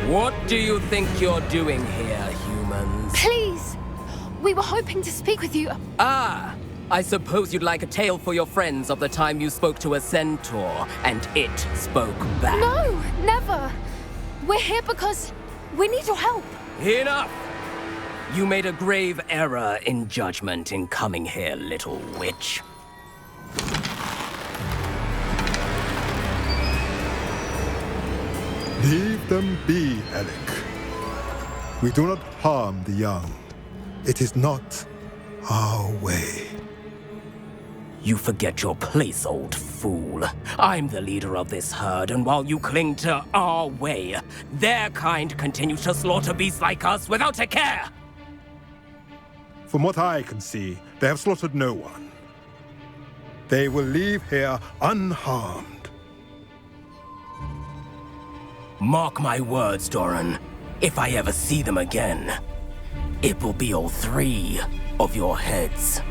What do you think you're doing here, humans? Please! We were hoping to speak with you. Ah! I suppose you'd like a tale for your friends of the time you spoke to a centaur, and it spoke back. No, never! We're here because we need your help. Enough! You made a grave error in judgment in coming here, little witch. Leave them be, Alec. We do not harm the young. It is not our way. You forget your place, old fool. I'm the leader of this herd, and while you cling to our way, their kind continues to slaughter beasts like us without a care! From what I can see, they have slaughtered no one. They will leave here unharmed. Mark my words, Doran. If I ever see them again, it will be all 3 of your heads.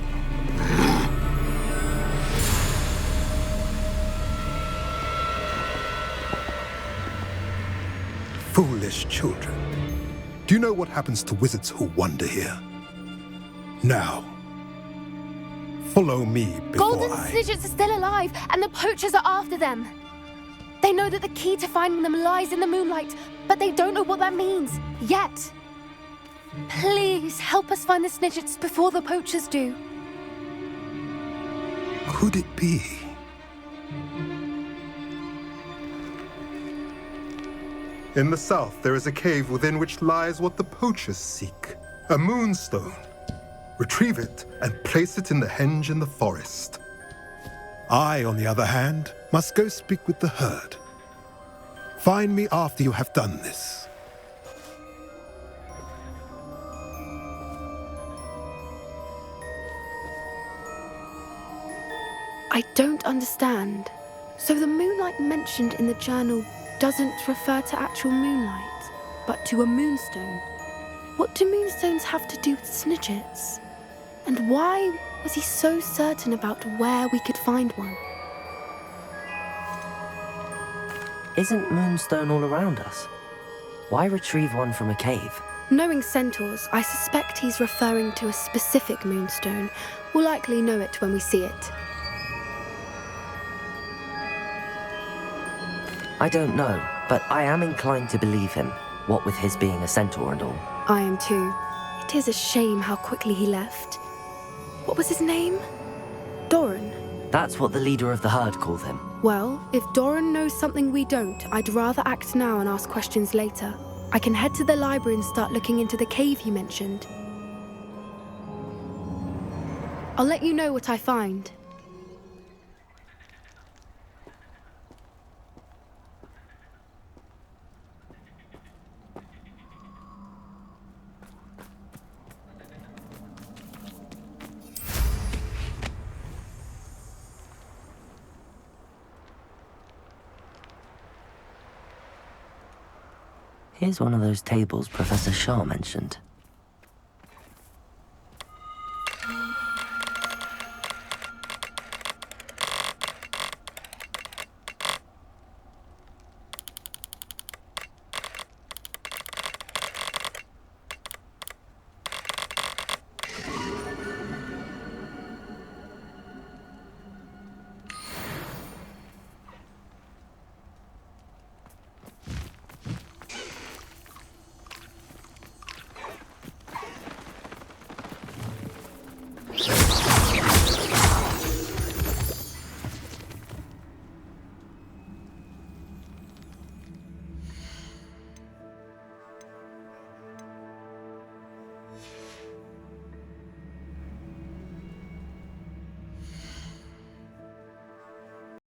Foolish children. Do you know what happens to wizards who wander here? Now, follow me before Golden Snidgets are still alive, and the poachers are after them. They know that the key to finding them lies in the moonlight, but they don't know what that means, yet. Please, help us find the Snidgets before the poachers do. Could it be? In the south, there is a cave within which lies what the poachers seek. A moonstone. Retrieve it and place it in the henge in the forest. I, on the other hand, must go speak with the herd. Find me after you have done this. I don't understand. So the moonlight mentioned in the journal doesn't refer to actual moonlight, but to a moonstone. What do moonstones have to do with Snidgets? And why was he so certain about where we could find one? Isn't Moonstone all around us? Why retrieve one from a cave? Knowing centaurs, I suspect he's referring to a specific moonstone. We'll likely know it when we see it. I don't know, but I am inclined to believe him, what with his being a centaur and all. I am too. It is a shame how quickly he left. What was his name? Doran? That's what the leader of the herd called him. Well, if Doran knows something we don't, I'd rather act now and ask questions later. I can head to the library and start looking into the cave he mentioned. I'll let you know what I find. Here's one of those tables Professor Shah mentioned.